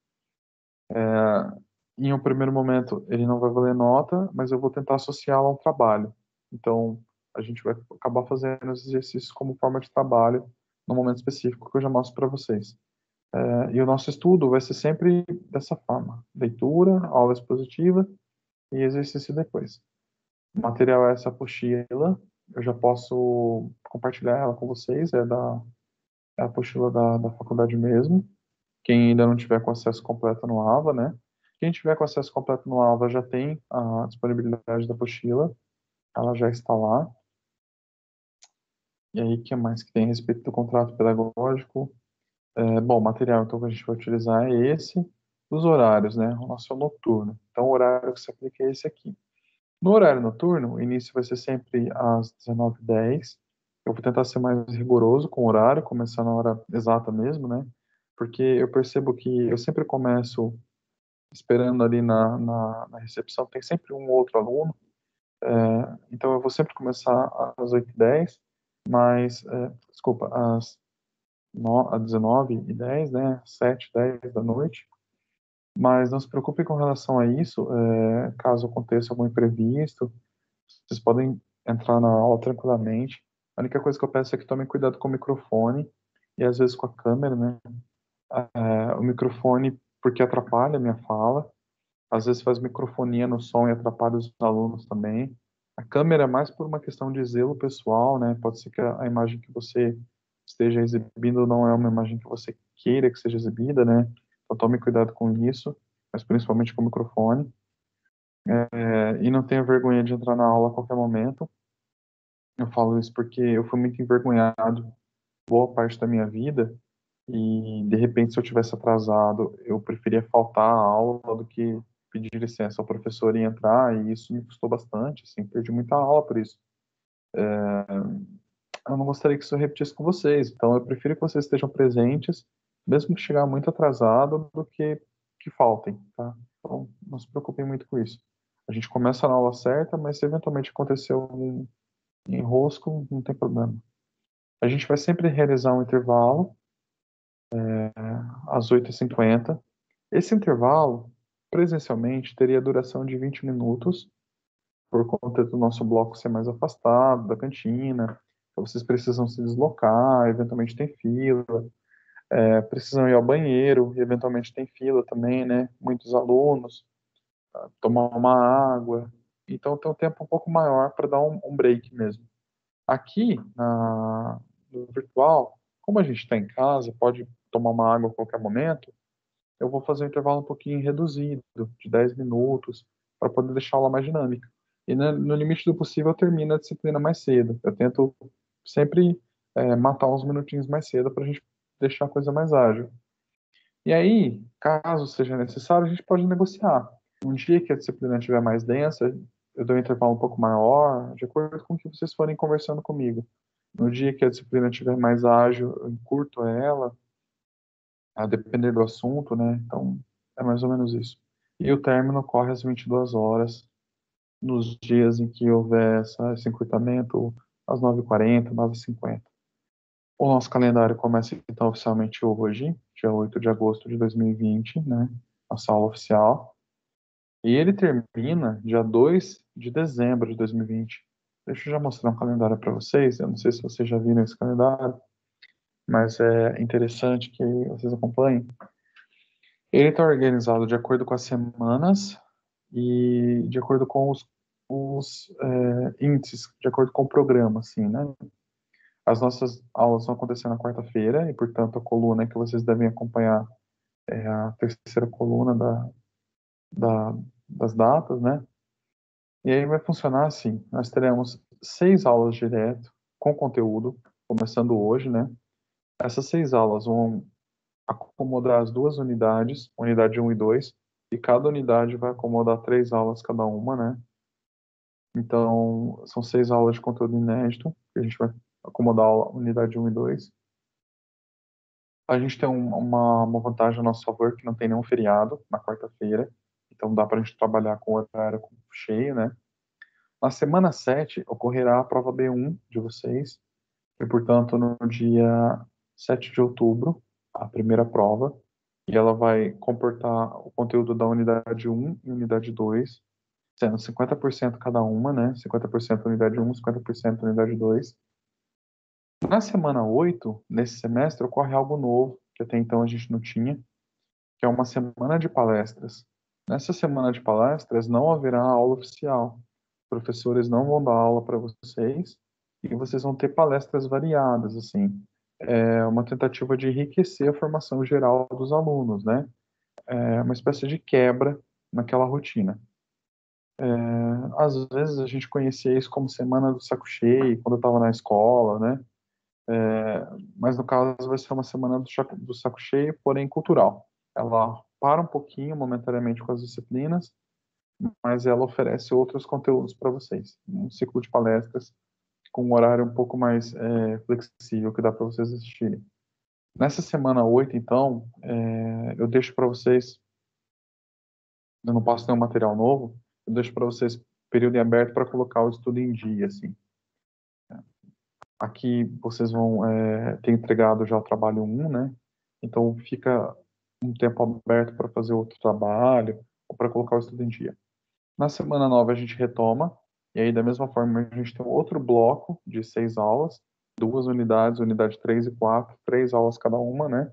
Speaker 1: Em um primeiro momento, ele não vai valer nota, mas eu vou tentar associá-lo a um trabalho. Então, a gente vai acabar fazendo os exercícios como forma de trabalho no momento específico que eu já mostro para vocês. E o nosso estudo vai ser sempre dessa forma: leitura, aula expositiva e exercício depois. O material é essa apostila, eu já posso compartilhar ela com vocês, é a apostila da faculdade mesmo. Quem ainda não tiver com acesso completo no AVA, né? Quem tiver com acesso completo no AVA já tem a disponibilidade da apostila, ela já está lá. E aí, o que mais que tem a respeito do contrato pedagógico? Bom, o material então, que a gente vai utilizar é esse. Os horários, né? O nosso é noturno. Então, o horário que se aplica é esse aqui. No horário noturno, o início vai ser sempre às 19h10. Eu vou tentar ser mais rigoroso com o horário, começar na hora exata mesmo, né? Porque eu percebo que eu sempre começo esperando ali na recepção, tem sempre um outro aluno, então eu vou sempre começar às 8h10, mas, desculpa, às 19h10, né, 7h10 da noite, mas não se preocupe com relação a isso, caso aconteça algum imprevisto, vocês podem entrar na aula tranquilamente. A única coisa que eu peço é que tomem cuidado com o microfone e às vezes com a câmera, né? O microfone, porque atrapalha a minha fala, às vezes faz microfonia no som e atrapalha os alunos também. A câmera é mais por uma questão de zelo pessoal, né? Pode ser que a imagem que você esteja exibindo não é uma imagem que você queira que seja exibida, né? Então tome cuidado com isso, mas principalmente com o microfone. E não tenha vergonha de entrar na aula a qualquer momento. Eu falo isso porque eu fui muito envergonhado boa parte da minha vida e de repente se eu tivesse atrasado, eu preferia faltar à aula do que pedir licença ao professor e entrar, e isso me custou bastante, assim, perdi muita aula por isso. Eu não gostaria que isso repetisse com vocês, então eu prefiro que vocês estejam presentes, mesmo que chegar muito atrasado, do que faltem, tá? Então, não se preocupem muito com isso. A gente começa na aula certa, mas se eventualmente acontecer algum enrosco, não tem problema. A gente vai sempre realizar um intervalo às 8h50. Esse intervalo, presencialmente, teria duração de 20 minutos, por conta do nosso bloco ser mais afastado da cantina, então vocês precisam se deslocar, eventualmente tem fila, precisam ir ao banheiro, e eventualmente tem fila também, né? Muitos alunos, tomar uma água, então tem um tempo um pouco maior para dar um break mesmo. Aqui, no virtual, como a gente está em casa, pode tomar uma água a qualquer momento, eu vou fazer um intervalo um pouquinho reduzido, de 10 minutos, para poder deixar a aula mais dinâmica. E no limite do possível, eu termino a disciplina mais cedo. Eu tento sempre matar uns minutinhos mais cedo para a gente deixar a coisa mais ágil. E aí, caso seja necessário, a gente pode negociar. Um dia que a disciplina estiver mais densa, eu dou um intervalo um pouco maior, de acordo com o que vocês forem conversando comigo. No dia que a disciplina estiver mais ágil, eu encurto ela, a depender do assunto, né? Então, é mais ou menos isso. E o término ocorre às 22 horas, nos dias em que houver esse encurtamento, às 9h40, 9h50. O nosso calendário começa, então, oficialmente hoje, dia 8 de agosto de 2020, né? Nossa aula oficial. E ele termina dia 2 de dezembro de 2020. Deixa eu já mostrar um calendário para vocês. Eu não sei se vocês já viram esse calendário, mas é interessante que vocês acompanhem. Ele está organizado de acordo com as semanas e de acordo com os índices, de acordo com o programa, assim, né? As nossas aulas vão acontecer na quarta-feira e, portanto, a coluna que vocês devem acompanhar é a terceira coluna da, das datas, né? E aí vai funcionar assim: nós teremos 6 aulas direto com conteúdo, começando hoje, né? Essas 6 aulas vão acomodar as duas unidades, unidade 1 e 2, e cada unidade vai acomodar 3 aulas cada uma, né? Então, são 6 aulas de conteúdo inédito, que a gente vai acomodar a unidade 1 e 2. A gente tem uma vantagem a nosso favor, que não tem nenhum feriado na quarta-feira, então dá para a gente trabalhar com o horário cheio, né? Na semana 7, ocorrerá a prova B1 de vocês, e, portanto, no dia 7 de outubro, a primeira prova, e ela vai comportar o conteúdo da unidade 1 e unidade 2, sendo 50% cada uma, né? 50% unidade 1, 50% unidade 2. Na semana 8, nesse semestre, ocorre algo novo, que até então a gente não tinha, que é uma semana de palestras. Nessa semana de palestras não haverá aula oficial. Os professores não vão dar aula para vocês e vocês vão ter palestras variadas, assim. É uma tentativa de enriquecer a formação geral dos alunos, né? É uma espécie de quebra naquela rotina. Às vezes a gente conhecia isso como semana do saco cheio, quando eu estava na escola, né? Mas no caso vai ser uma semana do saco cheio, porém cultural. Ela para um pouquinho momentaneamente com as disciplinas, mas ela oferece outros conteúdos para vocês. Um ciclo de palestras com um horário um pouco mais flexível que dá para vocês assistirem. Nessa semana 8, então, eu deixo para vocês, eu não passo nenhum material novo, eu deixo para vocês período em aberto para colocar o estudo em dia, assim. Aqui vocês vão ter entregado já o trabalho 1, né? Então fica um tempo aberto para fazer outro trabalho ou para colocar o estudo em dia. Na semana 9 a gente retoma, e aí da mesma forma a gente tem outro bloco de 6 aulas, 2 unidades, unidade 3 e 4, 3 aulas cada uma, né?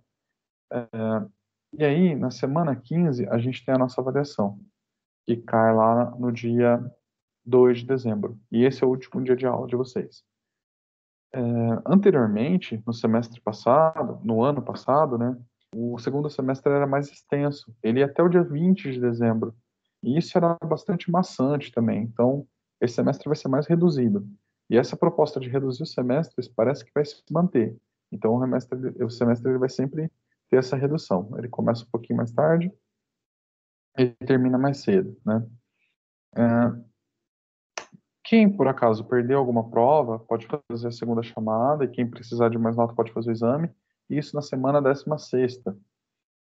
Speaker 1: E aí na semana 15 a gente tem a nossa avaliação, que cai lá no dia 2 de dezembro. E esse é o último dia de aula de vocês. Anteriormente, no semestre passado, no ano passado, né, o segundo semestre era mais extenso. Ele ia até o dia 20 de dezembro. E isso era bastante maçante também. Então, esse semestre vai ser mais reduzido. E essa proposta de reduzir os semestres parece que vai se manter. Então, o semestre ele vai sempre ter essa redução. Ele começa um pouquinho mais tarde e termina mais cedo, né? Quem, por acaso, perdeu alguma prova, pode fazer a segunda chamada, e quem precisar de mais nota pode fazer o exame. Isso na semana 16ª,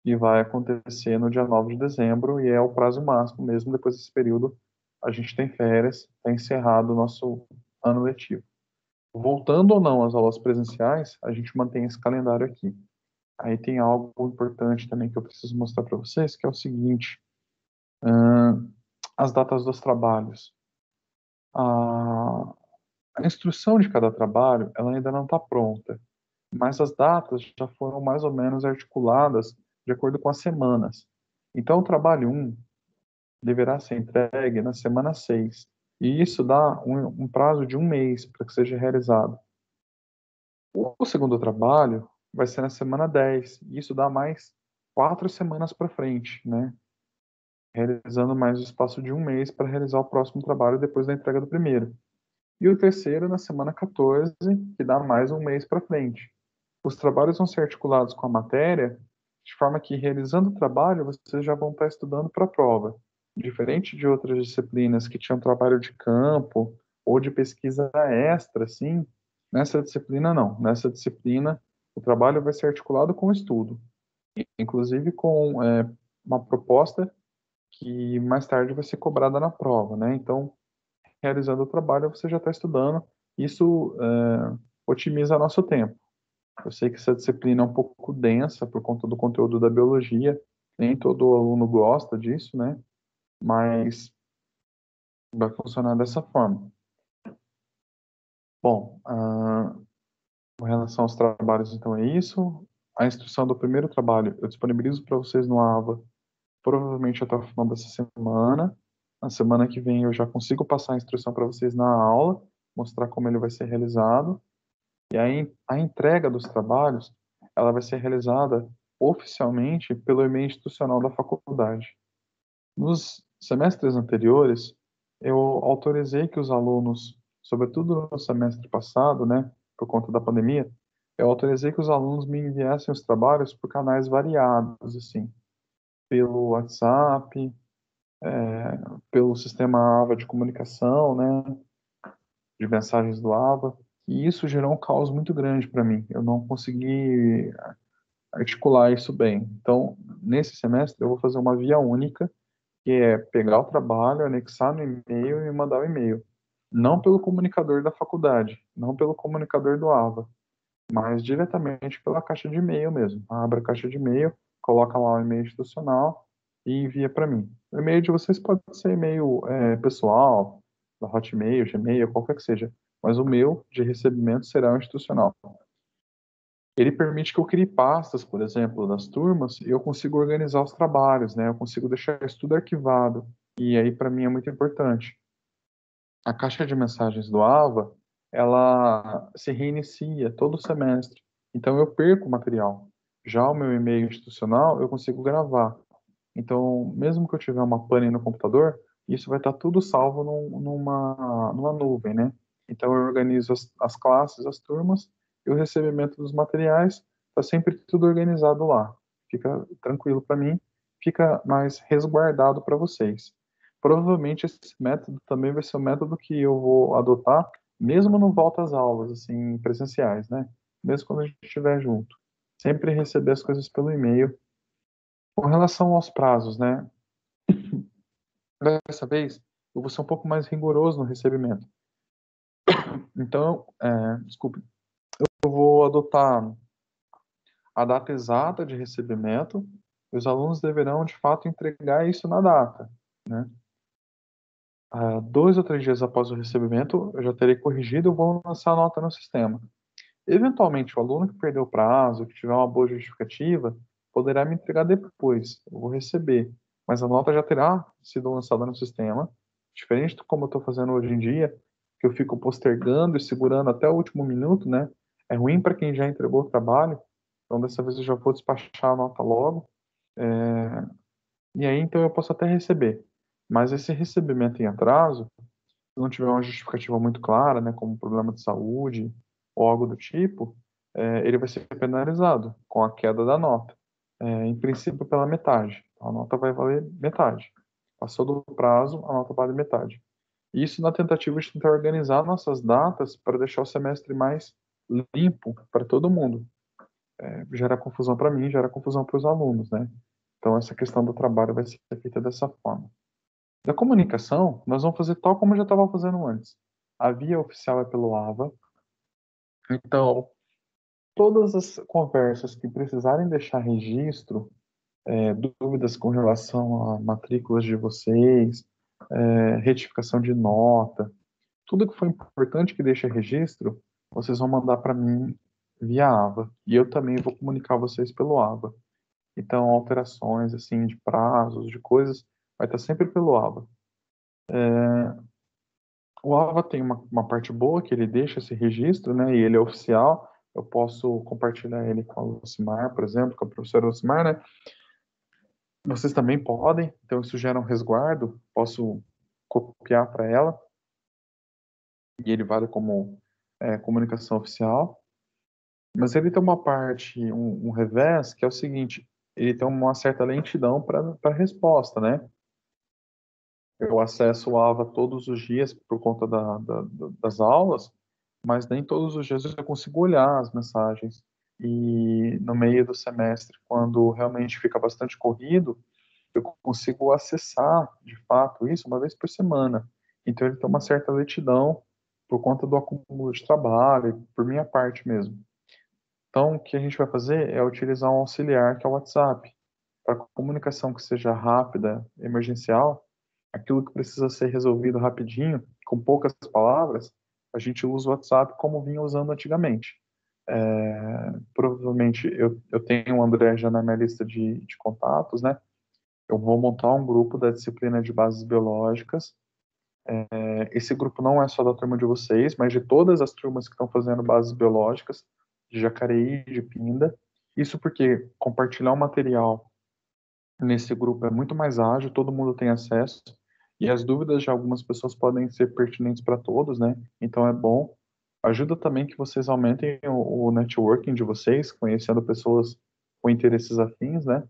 Speaker 1: e vai acontecer no dia 9 de dezembro, e é o prazo máximo mesmo. Depois desse período, a gente tem férias, está encerrado o nosso ano letivo. Voltando ou não às aulas presenciais, a gente mantém esse calendário aqui. Aí tem algo importante também que eu preciso mostrar para vocês, que é o seguinte: as datas dos trabalhos. A, a instrução de cada trabalho, ela ainda não está pronta, mas as datas já foram mais ou menos articuladas de acordo com as semanas. Então, o trabalho um deverá ser entregue na semana 6 e isso dá um prazo de um mês para que seja realizado. O segundo trabalho vai ser na semana 10 e isso dá mais 4 semanas para frente, né? Realizando mais o espaço de um mês para realizar o próximo trabalho depois da entrega do primeiro. E o terceiro na semana 14, que dá mais um mês para frente. Os trabalhos vão ser articulados com a matéria, de forma que, realizando o trabalho, vocês já vão estar estudando para a prova. Diferente de outras disciplinas que tinham trabalho de campo ou de pesquisa extra, assim, nessa disciplina não. Nessa disciplina, o trabalho vai ser articulado com o estudo, inclusive com uma proposta que mais tarde vai ser cobrada na prova, né? Então, realizando o trabalho, você já está estudando. Isso otimiza nosso tempo. Eu sei que essa disciplina é um pouco densa por conta do conteúdo da biologia. Nem todo aluno gosta disso, né? Mas vai funcionar dessa forma. Bom, com relação aos trabalhos, então é isso. A instrução do primeiro trabalho eu disponibilizo para vocês no AVA, provavelmente até o final dessa semana. Na semana que vem eu já consigo passar a instrução para vocês na aula, mostrar como ele vai ser realizado. E aí a entrega dos trabalhos, ela vai ser realizada oficialmente pelo e-mail institucional da faculdade. Nos semestres anteriores, eu autorizei que os alunos, sobretudo no semestre passado, né, por conta da pandemia, eu autorizei que os alunos me enviassem os trabalhos por canais variados, assim, pelo WhatsApp, pelo sistema AVA de comunicação, né, de mensagens do AVA, e isso gerou um caos muito grande para mim. Eu não consegui articular isso bem. Então, nesse semestre, eu vou fazer uma via única, que é pegar o trabalho, anexar no e-mail e mandar o e-mail. Não pelo comunicador da faculdade, não pelo comunicador do AVA, mas diretamente pela caixa de e-mail mesmo. Abre a caixa de e-mail, coloca lá o e-mail institucional e envia para mim. O e-mail de vocês pode ser e-mail pessoal, da Hotmail, Gmail, qualquer que seja, mas o meu de recebimento será o institucional. Ele permite que eu crie pastas, por exemplo, das turmas, e eu consigo organizar os trabalhos, né? Eu consigo deixar isso tudo arquivado. E aí, para mim, é muito importante. A caixa de mensagens do AVA, ela se reinicia todo semestre. Então, eu perco o material. Já o meu e-mail institucional, eu consigo gravar. Então, mesmo que eu tiver uma pane no computador, isso vai estar tudo salvo numa nuvem, né? Então, eu organizo as classes, as turmas, e o recebimento dos materiais está sempre tudo organizado lá. Fica tranquilo para mim, fica mais resguardado para vocês. Provavelmente esse método também vai ser o método que eu vou adotar, mesmo no volta às aulas, assim, presenciais, né? Mesmo quando a gente estiver junto. Sempre receber as coisas pelo e-mail. Com relação aos prazos, né? Dessa vez, eu vou ser um pouco mais rigoroso no recebimento. Então, desculpe, eu vou adotar a data exata de recebimento e os alunos deverão, de fato, entregar isso na data, né? 2 ou 3 dias após o recebimento, eu já terei corrigido e vou lançar a nota no sistema. Eventualmente, o aluno que perdeu o prazo, que tiver uma boa justificativa, poderá me entregar depois. Eu vou receber, mas a nota já terá sido lançada no sistema. Diferente do como eu estou fazendo hoje em dia, que eu fico postergando e segurando até o último minuto, né? É ruim para quem já entregou o trabalho. Então, dessa vez eu já vou despachar a nota logo. E aí, então, eu posso até receber. Mas esse recebimento em atraso, se não tiver uma justificativa muito clara, né, como problema de saúde ou algo do tipo, ele vai ser penalizado com a queda da nota. Em princípio, pela metade. A nota vai valer metade. Passou do prazo, a nota vale metade. Isso na tentativa de tentar organizar nossas datas para deixar o semestre mais limpo para todo mundo. Gera confusão para mim, gera confusão para os alunos, né? Então, essa questão do trabalho vai ser feita dessa forma. Da comunicação, nós vamos fazer tal como eu já estava fazendo antes. A via oficial é pelo AVA. Então, todas as conversas que precisarem deixar registro, dúvidas com relação a matrículas de vocês, retificação de nota, Tudo que for importante que deixe registro, vocês vão mandar para mim via AVA. E eu também vou comunicar vocês pelo AVA. Então, alterações, assim, de prazos, de coisas, vai estar sempre pelo AVA. O AVA tem uma parte boa, que ele deixa esse registro, né? E ele é oficial. Eu posso compartilhar ele com a Lucimar, por exemplo, com a professora Lucimar, né? Vocês também podem, então isso gera um resguardo. Posso copiar para ela e ele vale como comunicação oficial. Mas ele tem uma parte, um revés, que é o seguinte: ele tem uma certa lentidão para resposta, né? Eu acesso o AVA todos os dias por conta das aulas, mas nem todos os dias eu consigo olhar as mensagens. E no meio do semestre, quando realmente fica bastante corrido, eu consigo acessar, de fato, isso uma vez por semana. Então ele tem uma certa lentidão por conta do acúmulo de trabalho, por minha parte mesmo. Então, o que a gente vai fazer é utilizar um auxiliar, que é o WhatsApp, para comunicação que seja rápida, emergencial, aquilo que precisa ser resolvido rapidinho, com poucas palavras, a gente usa o WhatsApp como vinha usando antigamente. Provavelmente eu tenho o André já na minha lista de contatos, né? Eu vou montar um grupo da disciplina de bases biológicas. Esse grupo não é só da turma de vocês, mas de todas as turmas que estão fazendo bases biológicas, de Jacareí, de Pinda. Isso porque compartilhar o material nesse grupo é muito mais ágil, todo mundo tem acesso, e as dúvidas de algumas pessoas podem ser pertinentes para todos, né? Então é bom. Ajuda também que vocês aumentem o networking de vocês, conhecendo pessoas com interesses afins, né?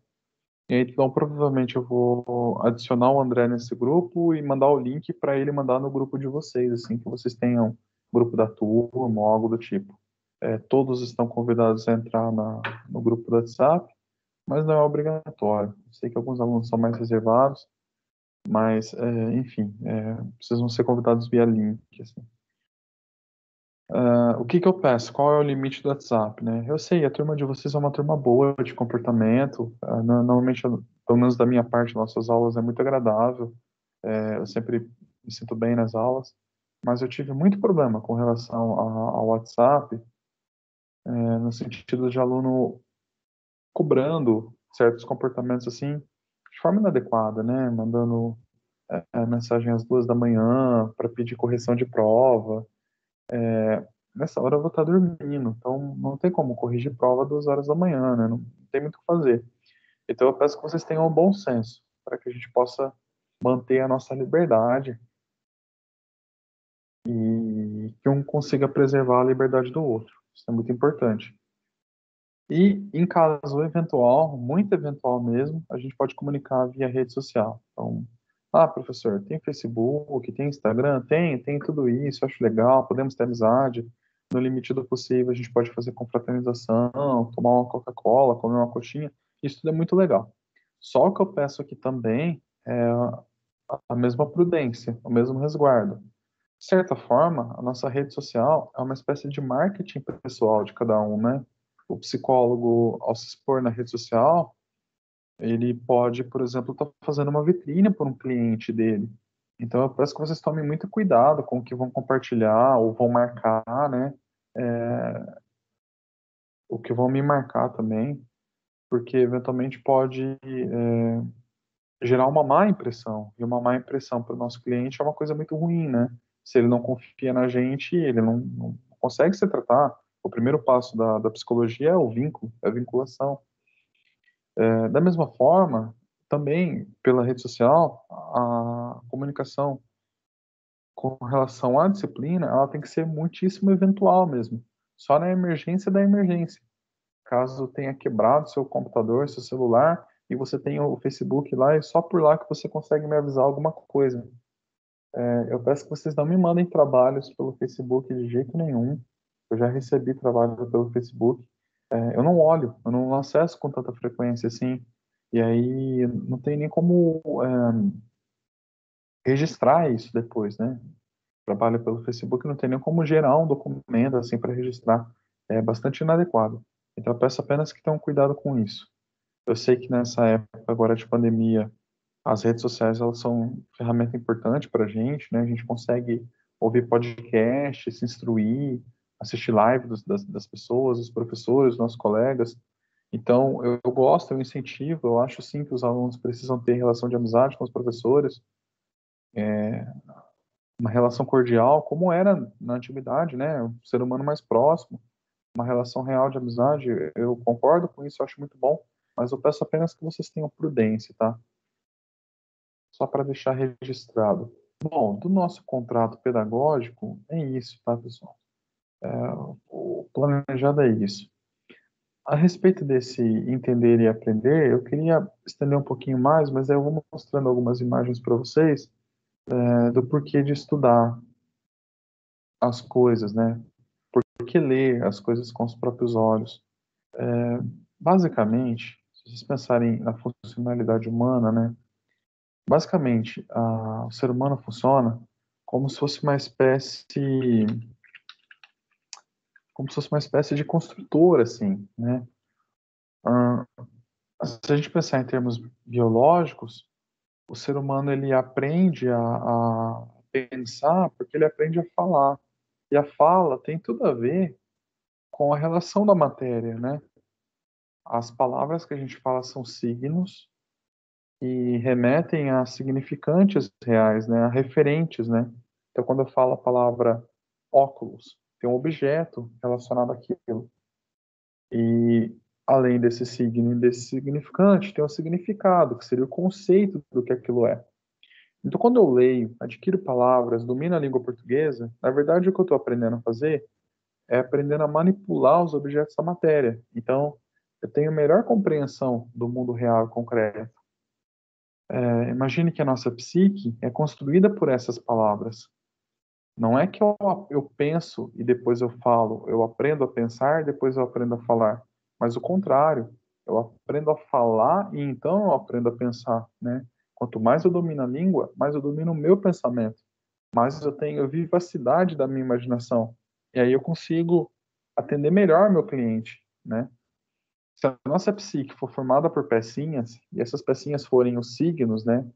Speaker 1: E aí, então, provavelmente eu vou adicionar o André nesse grupo e mandar o link para ele mandar no grupo de vocês, assim que vocês tenham grupo da turma ou algo do tipo. Todos estão convidados a entrar no grupo do WhatsApp, mas não é obrigatório. Eu sei que alguns alunos são mais reservados, mas, enfim, vocês vão ser convidados via link, assim. O que que eu peço? Qual é o limite do WhatsApp, né? Eu sei, a turma de vocês é uma turma boa de comportamento. Normalmente, pelo menos da minha parte, nossas aulas é muito agradável. Eu sempre me sinto bem nas aulas. Mas eu tive muito problema com relação ao WhatsApp, no sentido de aluno cobrando certos comportamentos assim, de forma inadequada, né? Mandando mensagem às 2 da manhã para pedir correção de prova. Nessa hora eu vou estar dormindo, então não tem como corrigir prova 2 horas da manhã, né? Não tem muito o que fazer. Então eu peço que vocês tenham um bom senso, para que a gente possa manter a nossa liberdade e que um consiga preservar a liberdade do outro. Isso é muito importante. E em caso eventual, muito eventual mesmo, a gente pode comunicar via rede social. Então, professor, tem Facebook, tem Instagram? Tem tudo isso, acho legal, podemos ter amizade. No limite do possível, a gente pode fazer confraternização, tomar uma Coca-Cola, comer uma coxinha. Isso tudo é muito legal. Só o que eu peço aqui também é a mesma prudência, o mesmo resguardo. De certa forma, a nossa rede social é uma espécie de marketing pessoal de cada um, né? O psicólogo, ao se expor na rede social, ele pode, por exemplo, estar fazendo uma vitrine para um cliente dele. Então, eu peço que vocês tomem muito cuidado com o que vão compartilhar ou vão marcar, né? O que vão me marcar também, porque eventualmente pode gerar uma má impressão. E uma má impressão para o nosso cliente é uma coisa muito ruim, né? Se ele não confia na gente, ele não consegue se tratar. O primeiro passo da psicologia é o vínculo, é a vinculação. Da mesma forma, também pela rede social, a comunicação com relação à disciplina, ela tem que ser muitíssimo eventual mesmo. Só na emergência da emergência. Caso tenha quebrado seu computador, seu celular, e você tenha o Facebook lá, é só por lá que você consegue me avisar alguma coisa. Eu peço que vocês não me mandem trabalhos pelo Facebook de jeito nenhum. Eu já recebi trabalho pelo Facebook. Eu não olho, eu não acesso com tanta frequência assim. E aí não tem nem como registrar isso depois, né? Trabalho pelo Facebook, não tem nem como gerar um documento assim para registrar. É bastante inadequado. Então eu peço apenas que tenham cuidado com isso. Eu sei que nessa época agora de pandemia, as redes sociais elas são ferramenta importante para a gente, né? A gente consegue ouvir podcast, se instruir, assistir live das pessoas, dos professores, dos nossos colegas. Então, eu gosto, eu incentivo, eu acho sim que os alunos precisam ter relação de amizade com os professores, uma relação cordial, como era na antiguidade, né? O ser humano mais próximo, uma relação real de amizade. Eu concordo com isso, eu acho muito bom, mas eu peço apenas que vocês tenham prudência, tá? Só para deixar registrado. Bom, do nosso contrato pedagógico, é isso, tá, pessoal? O planejado é isso. A respeito desse entender e aprender, eu queria estender um pouquinho mais, mas aí eu vou mostrando algumas imagens para vocês, do porquê de estudar as coisas, né? Por que ler as coisas com os próprios olhos. Basicamente, se vocês pensarem na funcionalidade humana, né? Basicamente, o ser humano funciona como se fosse uma espécie, como se fosse uma espécie de construtor, assim, né? Ah, se a gente pensar em termos biológicos, o ser humano ele aprende a pensar porque ele aprende a falar. E a fala tem tudo a ver com a relação da matéria, né? As palavras que a gente fala são signos e remetem a significantes reais, né? A referentes, né? Então, quando eu falo a palavra óculos, tem um objeto relacionado àquilo. E além desse signo e desse significante, tem o significado, que seria o conceito do que aquilo é. Então, quando eu leio, adquiro palavras, domino a língua portuguesa, na verdade, o que eu estou aprendendo a fazer é aprendendo a manipular os objetos da matéria. Então, eu tenho melhor compreensão do mundo real e concreto. Imagine que a nossa psique é construída por essas palavras. Não é que eu penso e depois eu falo, eu aprendo a pensar e depois eu aprendo a falar. Mas o contrário, eu aprendo a falar e então eu aprendo a pensar, né? Quanto mais eu domino a língua, mais eu domino o meu pensamento, mais eu tenho vivacidade da minha imaginação. E aí eu consigo atender melhor meu cliente, né? Se a nossa psique for formada por pecinhas, e essas pecinhas forem os signos, né?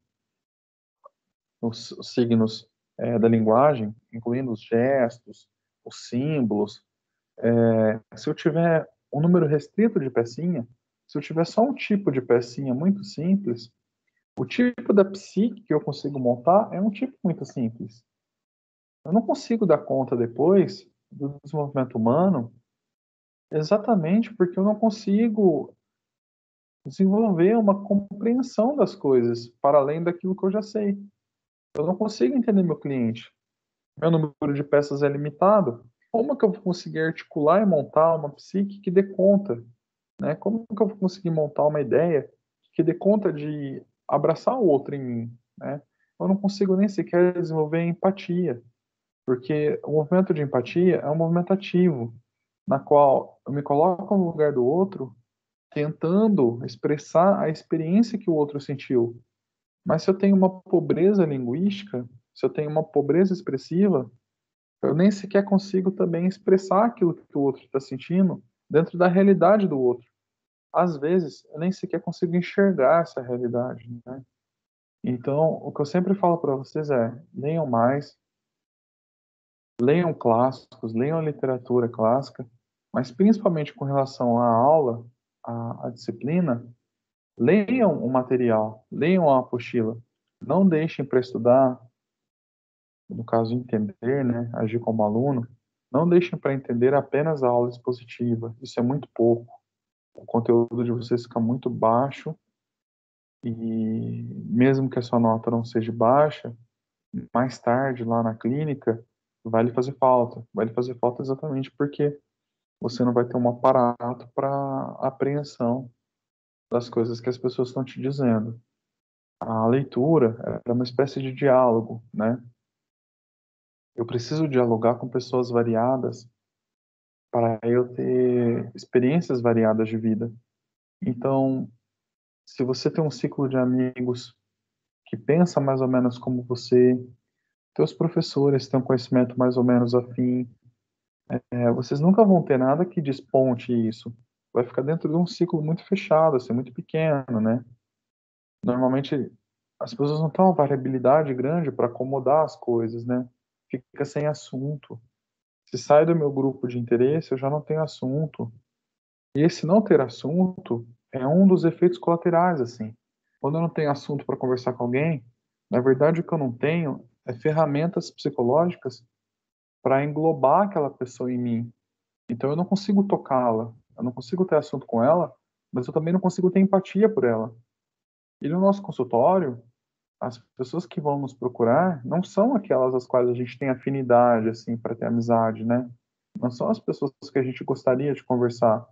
Speaker 1: Os signos da linguagem, incluindo os gestos, os símbolos. Se eu tiver um número restrito de pecinha, se eu tiver só um tipo de pecinha muito simples, o tipo da psique que eu consigo montar é um tipo muito simples. Eu não consigo dar conta depois do desenvolvimento humano exatamente porque eu não consigo desenvolver uma compreensão das coisas para além daquilo que eu já sei. Eu não consigo entender meu cliente. Meu número de peças é limitado. Como que eu vou conseguir articular e montar uma psique que dê conta, né? Como que eu vou conseguir montar uma ideia que dê conta de abraçar o outro em mim, né? Eu não consigo nem sequer desenvolver empatia, porque o movimento de empatia é um movimento ativo, na qual eu me coloco no lugar do outro, tentando expressar a experiência que o outro sentiu. Mas se eu tenho uma pobreza linguística, se eu tenho uma pobreza expressiva, eu nem sequer consigo também expressar aquilo que o outro está sentindo dentro da realidade do outro. Às vezes, eu nem sequer consigo enxergar essa realidade, né? Então, o que eu sempre falo para vocês é: leiam mais, leiam clássicos, leiam literatura clássica, mas principalmente com relação à aula, à disciplina, leiam o material, leiam a apostila. Não deixem para estudar, no caso entender, né, agir como aluno, não deixem para entender apenas a aula expositiva. Isso é muito pouco. O conteúdo de vocês fica muito baixo e mesmo que a sua nota não seja baixa, mais tarde lá na clínica vai lhe fazer falta. Vai lhe fazer falta exatamente porque você não vai ter um aparato para apreensão das coisas que as pessoas estão te dizendo. A leitura é uma espécie de diálogo, né? Eu preciso dialogar com pessoas variadas para eu ter experiências variadas de vida. Então, se você tem um ciclo de amigos que pensa mais ou menos como você, teus professores têm um conhecimento mais ou menos afim, vocês nunca vão ter nada que desponte isso. Vai ficar dentro de um ciclo muito fechado, assim, muito pequeno, né? Normalmente, as pessoas não têm uma variabilidade grande para acomodar as coisas, né? fica sem assunto. Se sai do meu grupo de interesse, eu já não tenho assunto. E esse não ter assunto é um dos efeitos colaterais, assim. Quando eu não tenho assunto para conversar com alguém, na verdade o que eu não tenho é ferramentas psicológicas para englobar aquela pessoa em mim. Então eu não consigo tocá-la, eu não consigo ter assunto com ela, mas eu também não consigo ter empatia por ela. E no nosso consultório, as pessoas que vão nos procurar não são aquelas às quais a gente tem afinidade, assim, para ter amizade, né? Não são as pessoas que a gente gostaria de conversar.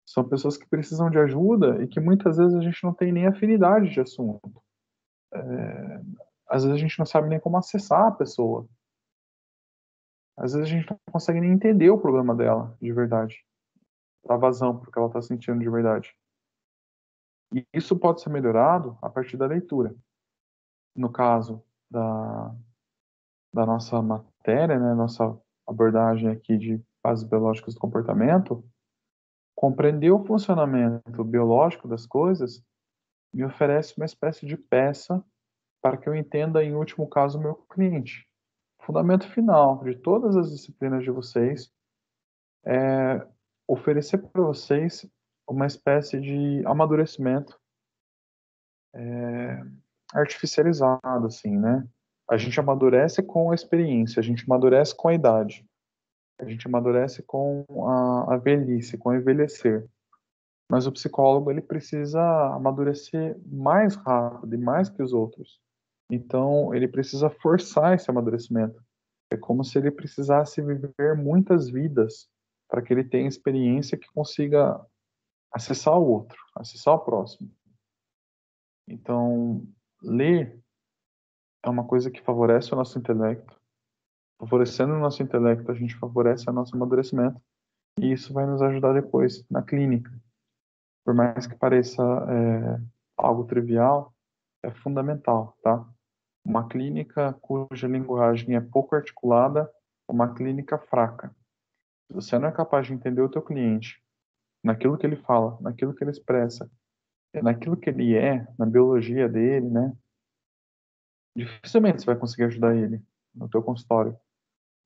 Speaker 1: São pessoas que precisam de ajuda e que muitas vezes a gente não tem nem afinidade de assunto. Às vezes a gente não sabe nem como acessar a pessoa. Às vezes a gente não consegue nem entender o problema dela, de verdade. A vazão porque ela está sentindo de verdade. E isso pode ser melhorado a partir da leitura. No caso da nossa matéria, né, nossa abordagem aqui de bases biológicas do comportamento, compreender o funcionamento biológico das coisas me oferece uma espécie de peça para que eu entenda, em último caso, o meu cliente. O fundamento final de todas as disciplinas de vocês é oferecer para vocês uma espécie de amadurecimento artificializado, assim, né? A gente amadurece com a experiência, a gente amadurece com a idade, a gente amadurece com a velhice, com o envelhecer. Mas o psicólogo, ele precisa amadurecer mais rápido e mais que os outros. Então, ele precisa forçar esse amadurecimento. É como se ele precisasse viver muitas vidas para que ele tenha experiência que consiga acessar o outro, acessar o próximo. Então, ler é uma coisa que favorece o nosso intelecto. Favorecendo o nosso intelecto, a gente favorece o nosso amadurecimento. E isso vai nos ajudar depois na clínica. Por mais que pareça algo trivial, é fundamental, tá? Uma clínica cuja linguagem é pouco articulada, uma clínica fraca. Se você não é capaz de entender o teu cliente, naquilo que ele fala, naquilo que ele expressa, naquilo que ele é, na biologia dele, né? Dificilmente você vai conseguir ajudar ele no teu consultório.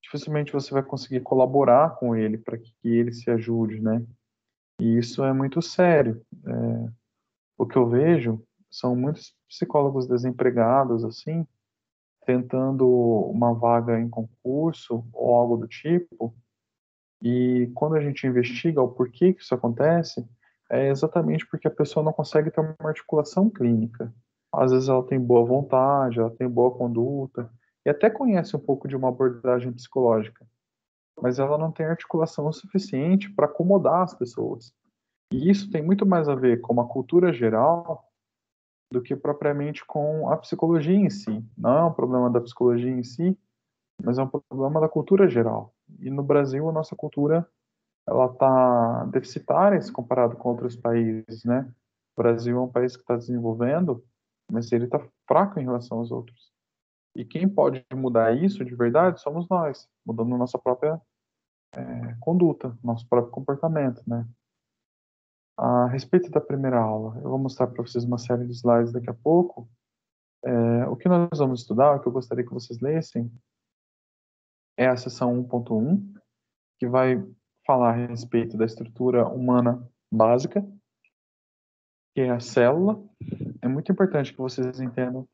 Speaker 1: Dificilmente você vai conseguir colaborar com ele para que ele se ajude, né? E isso é muito sério. O que eu vejo são muitos psicólogos desempregados, assim, tentando uma vaga em concurso ou algo do tipo, e quando a gente investiga o porquê que isso acontece, é exatamente porque a pessoa não consegue ter uma articulação clínica. Às vezes ela tem boa vontade, ela tem boa conduta, e até conhece um pouco de uma abordagem psicológica, mas ela não tem articulação o suficiente para acomodar as pessoas. E isso tem muito mais a ver com uma cultura geral do que propriamente com a psicologia em si. Não é um problema da psicologia em si, mas é um problema da cultura geral. E no Brasil, a nossa cultura ela está deficitária se comparado com outros países, né? O Brasil é um país que está desenvolvendo, mas ele está fraco em relação aos outros. E quem pode mudar isso de verdade somos nós, mudando nossa própria conduta, nosso próprio comportamento, né? A respeito da primeira aula, eu vou mostrar para vocês uma série de slides daqui a pouco. O que nós vamos estudar, o que eu gostaria que vocês lessem, é a seção 1.1, que vai falar a respeito da estrutura humana básica, que é a célula. É muito importante que vocês entendam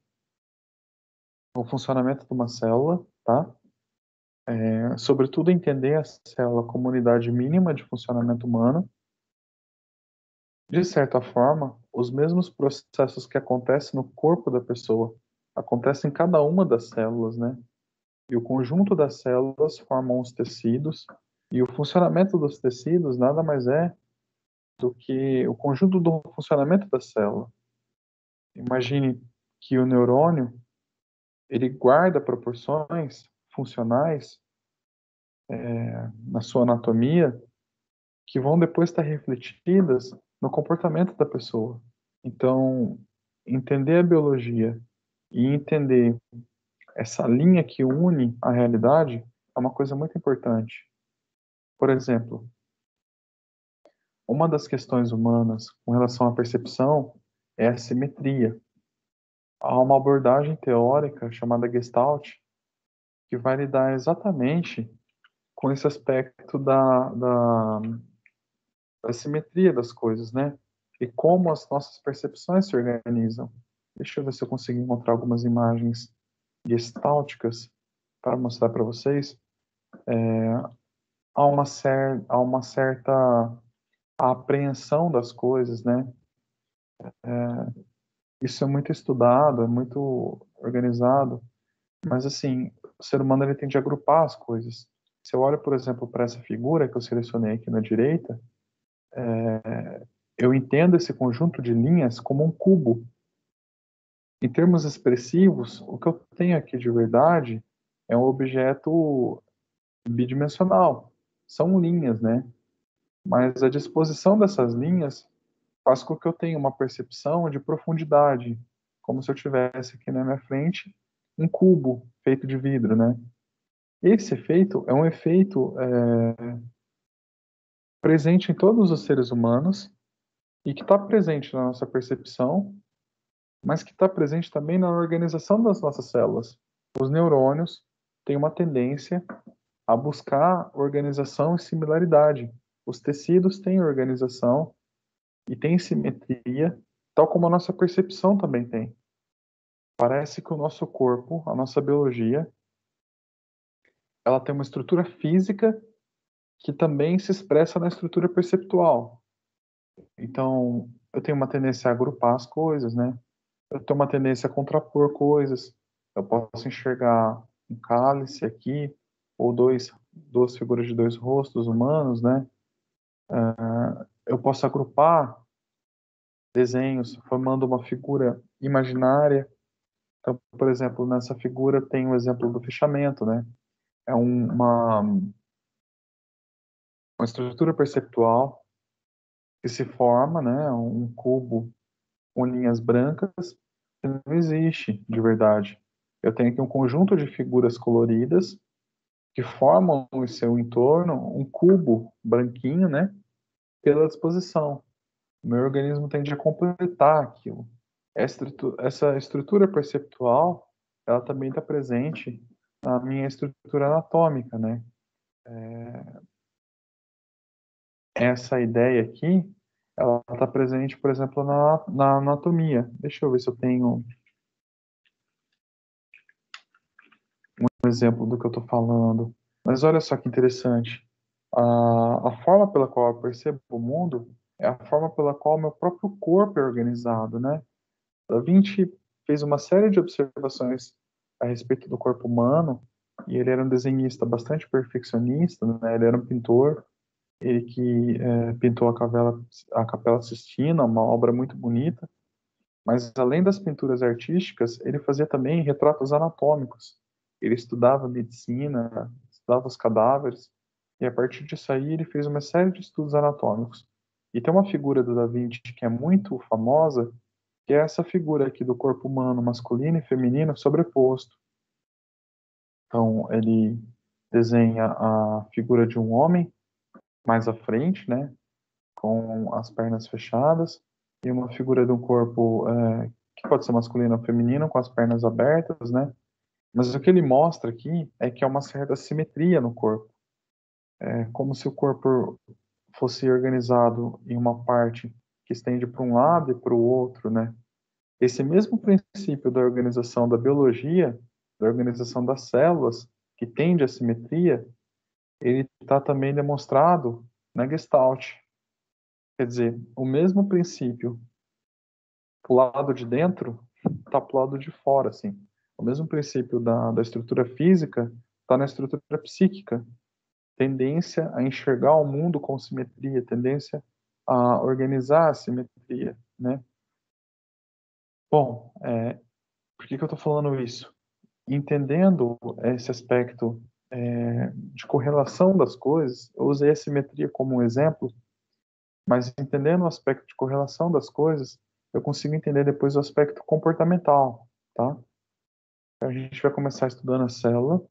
Speaker 1: o funcionamento de uma célula, tá? Sobretudo entender a célula como unidade mínima de funcionamento humano. De certa forma, os mesmos processos que acontecem no corpo da pessoa acontecem em cada uma das células, né? E o conjunto das células formam os tecidos, e o funcionamento dos tecidos nada mais é do que o conjunto do funcionamento da célula. Imagine que o neurônio ele guarda proporções funcionais na sua anatomia que vão depois estar refletidas no comportamento da pessoa. Então, entender a biologia e entender essa linha que une a realidade é uma coisa muito importante. Por exemplo, uma das questões humanas com relação à percepção é a simetria. Há uma abordagem teórica chamada Gestalt que vai lidar exatamente com esse aspecto da simetria das coisas, né? E como as nossas percepções se organizam. Deixa eu ver se eu consigo encontrar algumas imagens gestálticas para mostrar para vocês. Há uma certa apreensão das coisas, né? Isso é muito estudado, é muito organizado, mas assim, o ser humano ele tende a agrupar as coisas. Se eu olho, por exemplo, para essa figura que eu selecionei aqui na direita, eu entendo esse conjunto de linhas como um cubo. Em termos expressivos, o que eu tenho aqui de verdade é um objeto bidimensional. São linhas, né? Mas a disposição dessas linhas faz com que eu tenha uma percepção de profundidade, como se eu tivesse aqui na minha frente um cubo feito de vidro, né? Esse efeito é um efeito presente em todos os seres humanos e que está presente na nossa percepção, mas que está presente também na organização das nossas células. Os neurônios têm uma tendência a buscar organização e similaridade. Os tecidos têm organização e têm simetria, tal como a nossa percepção também tem. Parece que o nosso corpo, a nossa biologia, ela tem uma estrutura física que também se expressa na estrutura perceptual. Então, eu tenho uma tendência a agrupar as coisas, né? Eu tenho uma tendência a contrapor coisas. Eu posso enxergar um cálice aqui, ou duas figuras de dois rostos humanos, né? Eu posso agrupar desenhos formando uma figura imaginária. Então, por exemplo, nessa figura tem o exemplo do fechamento, né? É uma estrutura perceptual que se forma, né? Um cubo com linhas brancas que não existe de verdade. Eu tenho aqui um conjunto de figuras coloridas que formam em seu entorno um cubo branquinho, né? Pela disposição. O meu organismo tende a completar aquilo. Essa estrutura perceptual, ela também está presente na minha estrutura anatômica, né? Essa ideia aqui, ela está presente, por exemplo, na anatomia. Deixa eu ver se eu tenho um exemplo do que eu estou falando. Mas olha só que interessante. A forma pela qual eu percebo o mundo é a forma pela qual o meu próprio corpo é organizado, né? Da Vinci fez uma série de observações a respeito do corpo humano, e ele era um desenhista bastante perfeccionista, né? Ele era um pintor, ele que pintou a Capela Sistina, uma obra muito bonita, mas além das pinturas artísticas, ele fazia também retratos anatômicos. Ele estudava medicina, estudava os cadáveres, e a partir disso aí ele fez uma série de estudos anatômicos. E tem uma figura do Da Vinci que é muito famosa, que é essa figura aqui do corpo humano masculino e feminino sobreposto. Então, ele desenha a figura de um homem mais à frente, né, com as pernas fechadas, e uma figura de um corpo que pode ser masculino ou feminino, com as pernas abertas, né? Mas o que ele mostra aqui é que há uma certa simetria no corpo. É como se o corpo fosse organizado em uma parte que estende para um lado e para o outro, né? Esse mesmo princípio da organização da biologia, da organização das células, que tende à simetria, ele está também demonstrado na Gestalt. Quer dizer, o mesmo princípio pro lado de dentro está pro lado de fora, assim. O mesmo princípio da estrutura física está na estrutura psíquica. Tendência a enxergar o mundo com simetria, tendência a organizar a simetria, né? Bom, por que eu estou falando isso? Entendendo esse aspecto de correlação das coisas, eu usei a simetria como um exemplo, mas entendendo o aspecto de correlação das coisas, eu consigo entender depois o aspecto comportamental, tá? Então, a gente vai começar estudando a célula,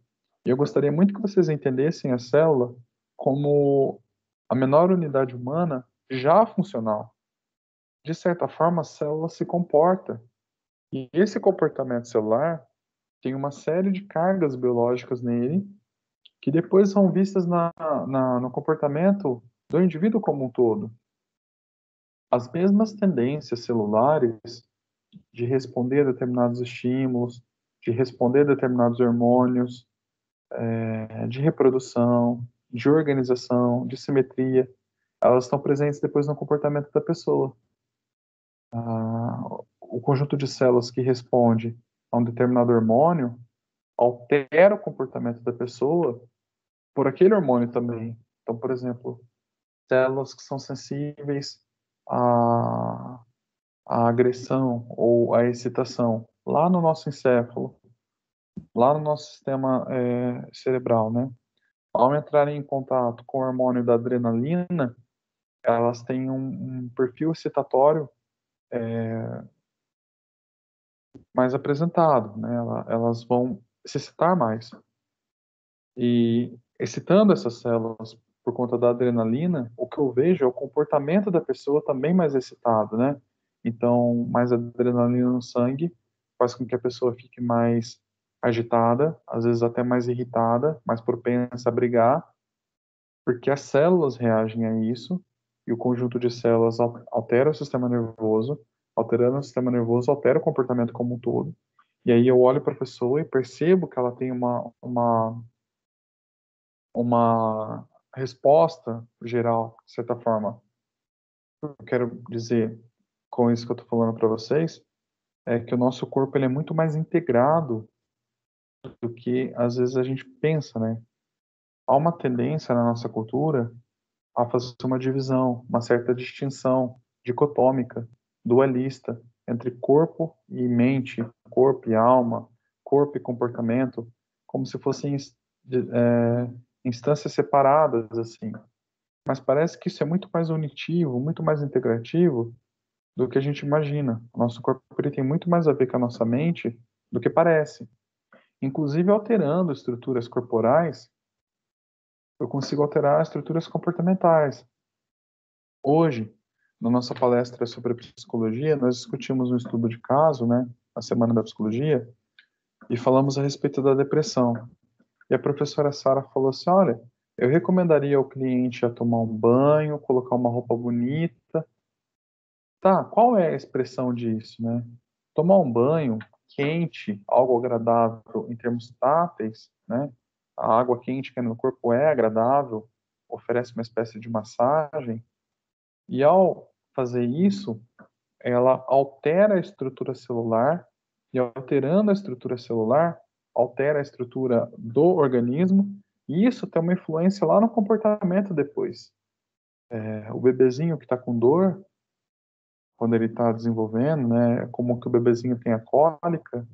Speaker 1: e eu gostaria muito que vocês entendessem a célula como a menor unidade humana já funcional. De certa forma, a célula se comporta, e esse comportamento celular tem uma série de cargas biológicas nele que depois são vistas no comportamento do indivíduo como um todo. As mesmas tendências celulares de responder a determinados estímulos, de responder a determinados hormônios, de reprodução, de organização, de simetria, elas estão presentes depois no comportamento da pessoa. O conjunto de células que responde a um determinado hormônio altera o comportamento da pessoa por aquele hormônio também. Então, por exemplo, células que são sensíveis à, à agressão ou à excitação, lá no nosso encéfalo, lá no nosso sistema cerebral, né? Ao entrarem em contato com o hormônio da adrenalina, elas têm um perfil excitatório mais apresentado, né? Elas vão se excitar mais. E excitando essas células por conta da adrenalina, o que eu vejo é o comportamento da pessoa também mais excitado, né? Então, mais adrenalina no sangue faz com que a pessoa fique mais agitada, às vezes até mais irritada, mais propensa a brigar, porque as células reagem a isso e o conjunto de células altera o sistema nervoso, alterando o sistema nervoso altera o comportamento como um todo. E aí eu olho para a pessoa e percebo que ela tem uma resposta geral, de certa forma. Eu quero dizer com isso que eu estou falando para vocês é que o nosso corpo ele é muito mais integrado do que às vezes a gente pensa, né? Há uma tendência na nossa cultura a fazer uma divisão, uma certa distinção dicotômica, dualista entre corpo e mente, corpo e alma, corpo e comportamento, como se fossem instâncias separadas assim. Mas parece que isso é muito mais unitivo, muito mais integrativo do que a gente imagina. O nosso corpo ele tem muito mais a ver com a nossa mente do que parece. Inclusive alterando estruturas corporais, eu consigo alterar estruturas comportamentais. Hoje, na nossa palestra sobre psicologia, nós discutimos um estudo de caso, né, na Semana da Psicologia, e falamos a respeito da depressão. E a professora Sara falou assim, olha, eu recomendaria ao cliente a tomar um banho, colocar uma roupa bonita. Tá, qual é a expressão disso, né? Tomar um banho quente, algo agradável em termos táteis, né? A água quente que é no corpo é agradável, oferece uma espécie de massagem, e ao fazer isso, ela altera a estrutura celular, e alterando a estrutura celular, altera a estrutura do organismo, e isso tem uma influência lá no comportamento depois. O bebezinho que está com dor, quando ele está desenvolvendo, né, como que o bebezinho tem a cólica,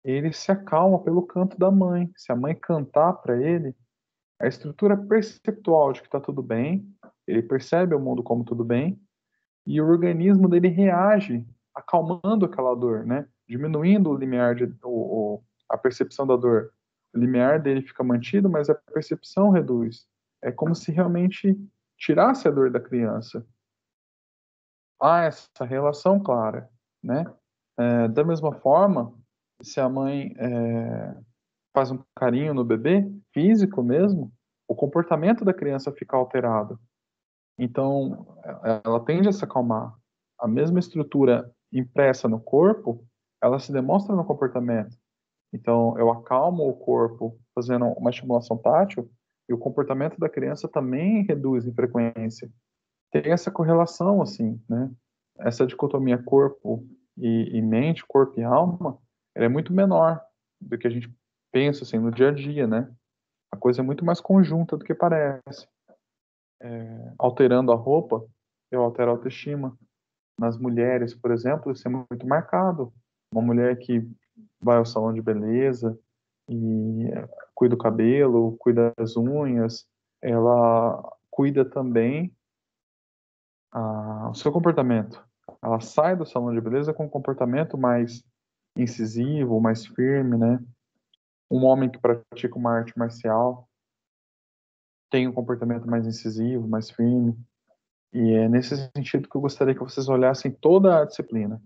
Speaker 1: ele se acalma pelo canto da mãe. Se a mãe cantar para ele, a estrutura perceptual de que está tudo bem, ele percebe o mundo como tudo bem, e o organismo dele reage, acalmando aquela dor, né, diminuindo o limiar, a percepção da dor. O limiar dele fica mantido, mas a percepção reduz. É como se realmente tirasse a dor da criança. Há essa relação clara, né? Da mesma forma, se a mãe faz um carinho no bebê, físico mesmo, o comportamento da criança fica alterado. Então, ela tende a se acalmar. A mesma estrutura impressa no corpo, ela se demonstra no comportamento. Então, eu acalmo o corpo fazendo uma estimulação tátil e o comportamento da criança também reduz em frequência. Tem essa correlação, assim, né? Essa dicotomia corpo e mente, corpo e alma, ela é muito menor do que a gente pensa, assim, no dia a dia, né? A coisa é muito mais conjunta do que parece. Alterando a roupa, eu altero a autoestima. Nas mulheres, por exemplo, isso é muito marcado. Uma mulher que vai ao salão de beleza e cuida do cabelo, cuida das unhas, ela cuida também o seu comportamento. Ela sai do salão de beleza com um comportamento mais incisivo, mais firme, né? Um homem que pratica uma arte marcial tem um comportamento mais incisivo, mais firme. E é nesse sentido que eu gostaria que vocês olhassem toda a disciplina,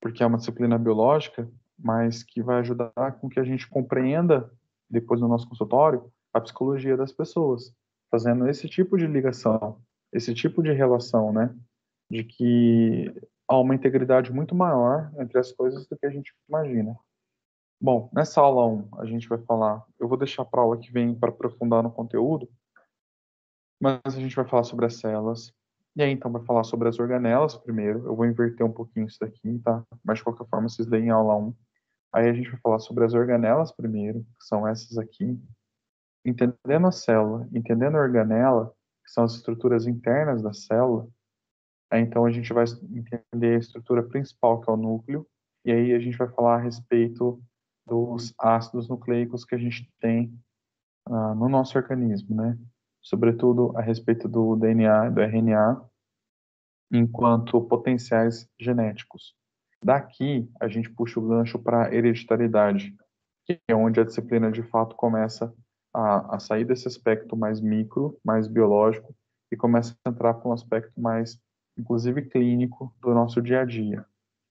Speaker 1: porque é uma disciplina biológica mas que vai ajudar com que a gente compreenda, depois no nosso consultório, a psicologia das pessoas, fazendo esse tipo de ligação, esse tipo de relação, né? De que há uma integridade muito maior entre as coisas do que a gente imagina. Bom, nessa aula 1, a gente vai falar, eu vou deixar para a aula que vem para aprofundar no conteúdo, mas a gente vai falar sobre as células. E aí, então, vai falar sobre as organelas primeiro. Eu vou inverter um pouquinho isso daqui, tá? Mas, de qualquer forma, vocês leem em aula 1. Aí a gente vai falar sobre as organelas primeiro, que são essas aqui. Entendendo a célula, entendendo a organela, que são as estruturas internas da célula, aí, então a gente vai entender a estrutura principal, que é o núcleo, e aí a gente vai falar a respeito dos ácidos nucleicos que a gente tem no nosso organismo, né? Sobretudo a respeito do DNA e do RNA, enquanto potenciais genéticos. Daqui, a gente puxa o gancho para a hereditariedade, que é onde a disciplina de fato começa a sair desse aspecto mais micro, mais biológico, e começa a entrar para um aspecto mais, inclusive, clínico do nosso dia a dia.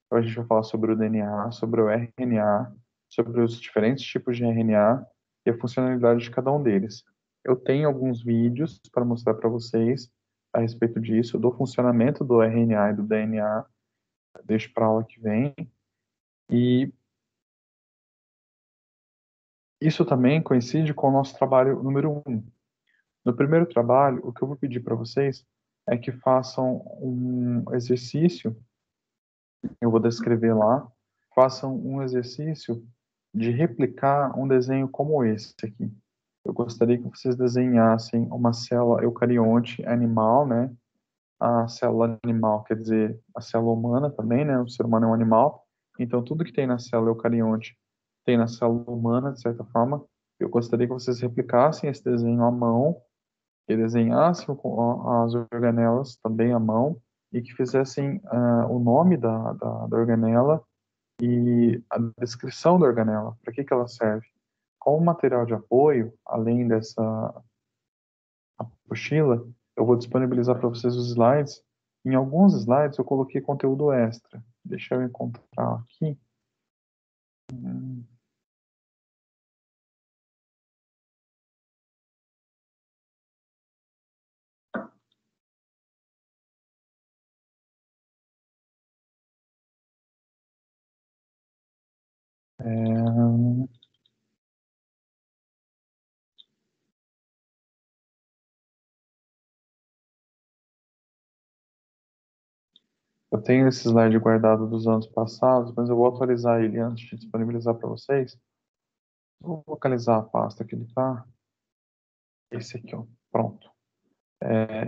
Speaker 1: Então, a gente vai falar sobre o DNA, sobre o RNA, sobre os diferentes tipos de RNA e a funcionalidade de cada um deles. Eu tenho alguns vídeos para mostrar para vocês a respeito disso, do funcionamento do RNA e do DNA, deixo para a aula que vem. E isso também coincide com o nosso trabalho número 1. No primeiro trabalho, o que eu vou pedir para vocês é que façam um exercício, eu vou descrever lá, façam um exercício de replicar um desenho como esse aqui. Eu gostaria que vocês desenhassem uma célula eucarionte animal, né? A célula animal quer dizer a célula humana também, né? O ser humano é um animal. Então, tudo que tem na célula eucarionte tem na célula humana, de certa forma. Eu gostaria que vocês replicassem esse desenho à mão, que desenhassem as organelas também à mão e que fizessem o nome da organela e a descrição da organela, para que ela serve. Como material de apoio, além dessa apostila, eu vou disponibilizar para vocês os slides. Em alguns slides eu coloquei conteúdo extra. Deixa eu encontrar aqui. Hum, é, eu tenho esse slide guardado dos anos passados, mas eu vou atualizar ele antes de disponibilizar para vocês. Vou localizar a pasta que ele está. Esse aqui, ó. Pronto.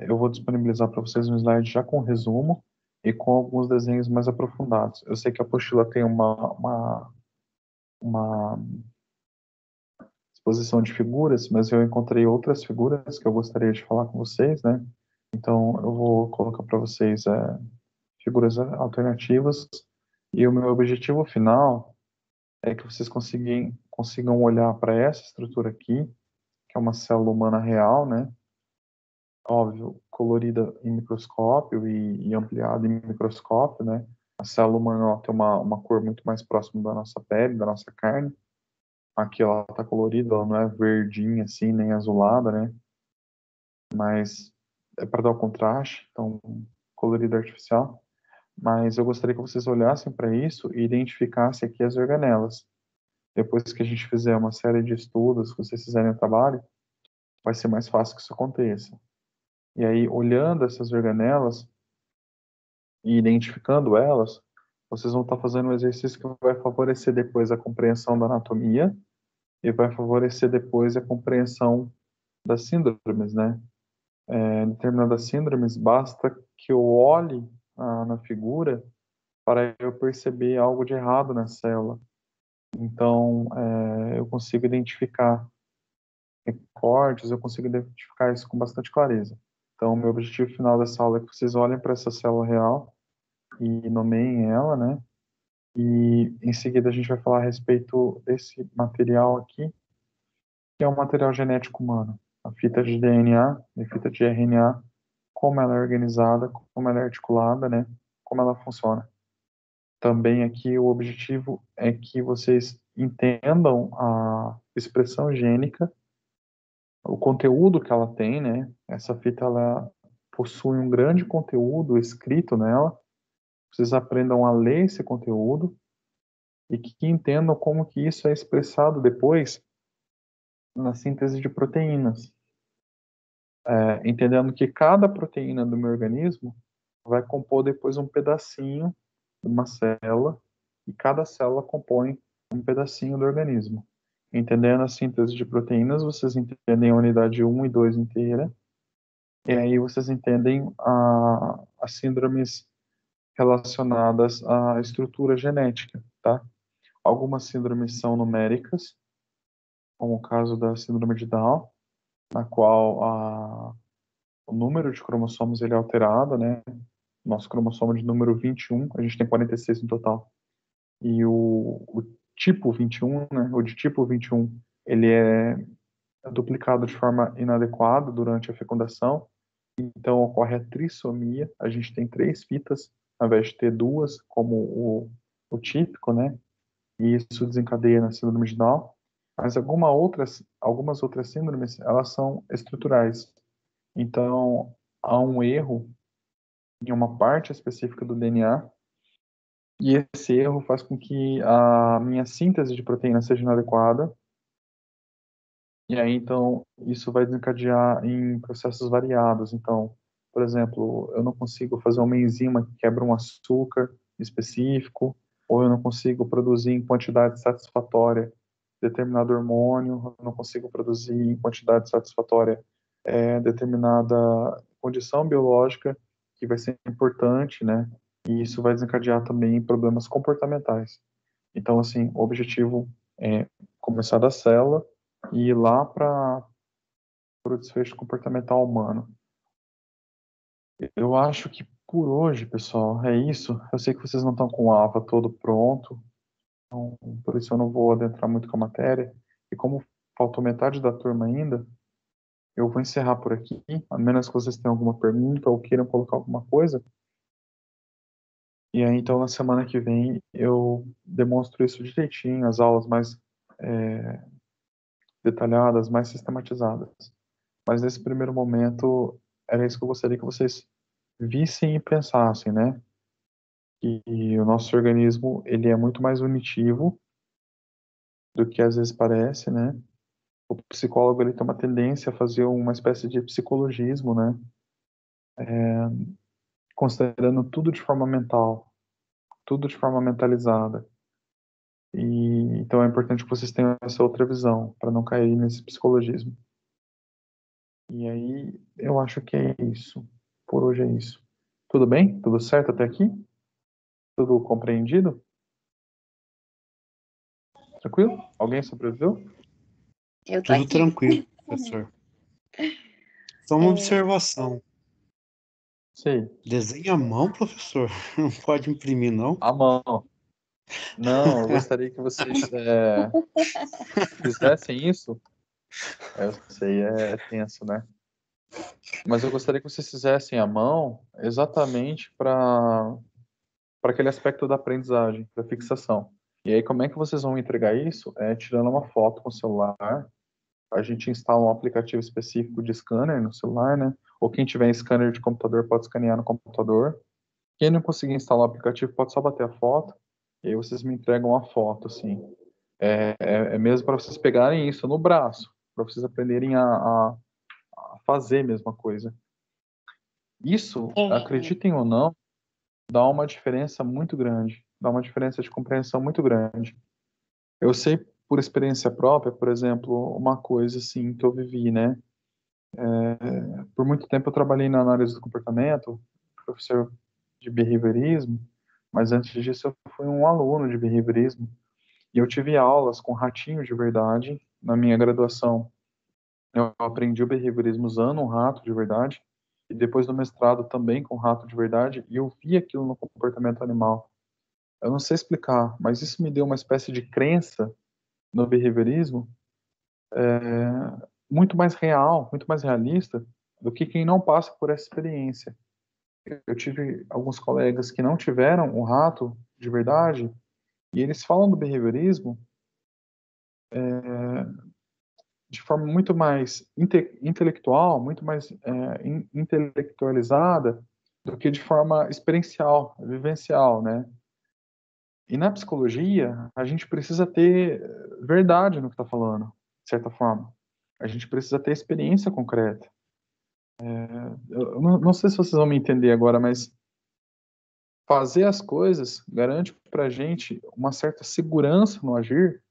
Speaker 1: Eu vou disponibilizar para vocês um slide já com resumo e com alguns desenhos mais aprofundados. Eu sei que a apostila tem uma exposição de figuras, mas eu encontrei outras figuras que eu gostaria de falar com vocês, né? Então, eu vou colocar para vocês figuras alternativas e o meu objetivo final é que vocês consigam olhar para essa estrutura aqui, que é uma célula humana real, né? Óbvio, colorida em microscópio e ampliada em microscópio, né? A célula humana ela tem uma cor muito mais próxima da nossa pele, da nossa carne. Aqui ela está colorida, ela não é verdinha assim, nem azulada, né? Mas é para dar o contraste, então colorido artificial. Mas eu gostaria que vocês olhassem para isso e identificassem aqui as organelas. Depois que a gente fizer uma série de estudos, que vocês fizerem o trabalho, vai ser mais fácil que isso aconteça. E aí, olhando essas organelas e identificando elas, vocês vão estar fazendo um exercício que vai favorecer depois a compreensão da anatomia e vai favorecer depois a compreensão das síndromes, né? Determinadas síndromes, basta que eu olhe na figura para eu perceber algo de errado na célula. Então, eu consigo identificar cortes, eu consigo identificar isso com bastante clareza. Então, o meu objetivo final dessa aula é que vocês olhem para essa célula real e nomeiem ela, né? E em seguida a gente vai falar a respeito desse material aqui, que é um material genético humano. A fita de DNA e a fita de RNA, como ela é organizada, como ela é articulada, né? Como ela funciona. também aqui o objetivo é que vocês entendam a expressão gênica, o conteúdo que ela tem, né? Essa fita, ela possui um grande conteúdo escrito nela. Vocês aprendam a ler esse conteúdo e que entendam como que isso é expressado depois na síntese de proteínas. Entendendo que cada proteína do meu organismo vai compor depois um pedacinho de uma célula, e cada célula compõe um pedacinho do organismo. Entendendo a síntese de proteínas, vocês entendem a unidade 1 e 2 inteira, e aí vocês entendem as síndromes relacionadas à estrutura genética, tá? Algumas síndromes são numéricas, como o caso da síndrome de Down, na qual o número de cromossomos ele é alterado, né? Nosso cromossomo de número 21, a gente tem 46 no total. E o tipo 21, né? O de tipo 21, ele é duplicado de forma inadequada durante a fecundação. Então ocorre a trissomia. A gente tem 3 fitas, ao invés de ter 2, como o típico, né? E isso desencadeia na síndrome de Down. Mas algumas outras síndromes, elas são estruturais. Então, há um erro em uma parte específica do DNA, e esse erro faz com que a minha síntese de proteína seja inadequada, e aí, então, isso vai desencadear em processos variados. Então, por exemplo, eu não consigo fazer uma enzima que quebra um açúcar específico, ou eu não consigo produzir em quantidade satisfatória determinado hormônio, eu não consigo produzir em quantidade satisfatória determinada condição biológica que vai ser importante, né? E isso vai desencadear também problemas comportamentais. Então, assim, o objetivo é começar da célula e ir lá para o desfecho comportamental humano. Eu acho que por hoje, pessoal, é isso. Eu sei que vocês não estão com o AVA todo pronto, então, por isso eu não vou adentrar muito com a matéria. E como faltou metade da turma ainda, eu vou encerrar por aqui, a menos que vocês tenham alguma pergunta ou queiram colocar alguma coisa. E aí, então, na semana que vem, eu demonstro isso direitinho, as aulas mais detalhadas, mais sistematizadas. Mas nesse primeiro momento, era isso que eu gostaria que vocês vissem e pensassem, né? Que o nosso organismo, ele é muito mais unitivo do que às vezes parece, né? O psicólogo, ele tem uma tendência a fazer uma espécie de psicologismo, né? Considerando tudo de forma mental, tudo de forma mentalizada. E então é importante que vocês tenham essa outra visão, para não cair nesse psicologismo. E aí, eu acho que é isso. Por hoje é isso. Tudo bem? Tudo certo até aqui? Tudo compreendido? Tranquilo? Alguém sobreviveu?
Speaker 2: Eu tô
Speaker 3: Tudo
Speaker 2: aqui.
Speaker 3: tranquilo, professor. Só uma observação.
Speaker 1: Sei.
Speaker 3: Desenha à mão, professor? Não pode imprimir, não?
Speaker 1: A mão. Não, eu gostaria que vocês fizessem isso. Eu sei, é tenso, né? Mas eu gostaria que vocês fizessem a mão exatamente para aquele aspecto da aprendizagem, da fixação. E aí, como é que vocês vão entregar isso? É tirando uma foto com o celular. A gente instala um aplicativo específico de scanner no celular, né? Ou quem tiver scanner de computador pode escanear no computador. Quem não conseguir instalar o aplicativo pode só bater a foto. E aí vocês me entregam a foto, assim. É mesmo para vocês pegarem isso no braço, para vocês aprenderem a fazer a mesma coisa. Isso, acreditem ou não, dá uma diferença muito grande, dá uma diferença de compreensão muito grande. Eu sei por experiência própria, por exemplo, uma coisa assim que eu vivi, né? Por muito tempo eu trabalhei na análise do comportamento, professor de behaviorismo, mas antes disso eu fui um aluno de behaviorismo e eu tive aulas com ratinhos de verdade na minha graduação. Eu aprendi o behaviorismo usando um rato de verdade e depois do mestrado também com rato de verdade e eu vi aquilo no comportamento animal. Eu não sei explicar, mas isso me deu uma espécie de crença no behaviorismo muito mais real, muito mais realista do que quem não passa por essa experiência. Eu tive alguns colegas que não tiveram o rato de verdade, e eles falam do behaviorismo de forma muito mais intelectual, muito mais intelectualizada do que de forma experiencial, vivencial, né? E na psicologia, a gente precisa ter verdade no que está falando, de certa forma. A gente precisa ter experiência concreta. Eu não sei se vocês vão me entender agora, mas fazer as coisas garante para a gente uma certa segurança no agir,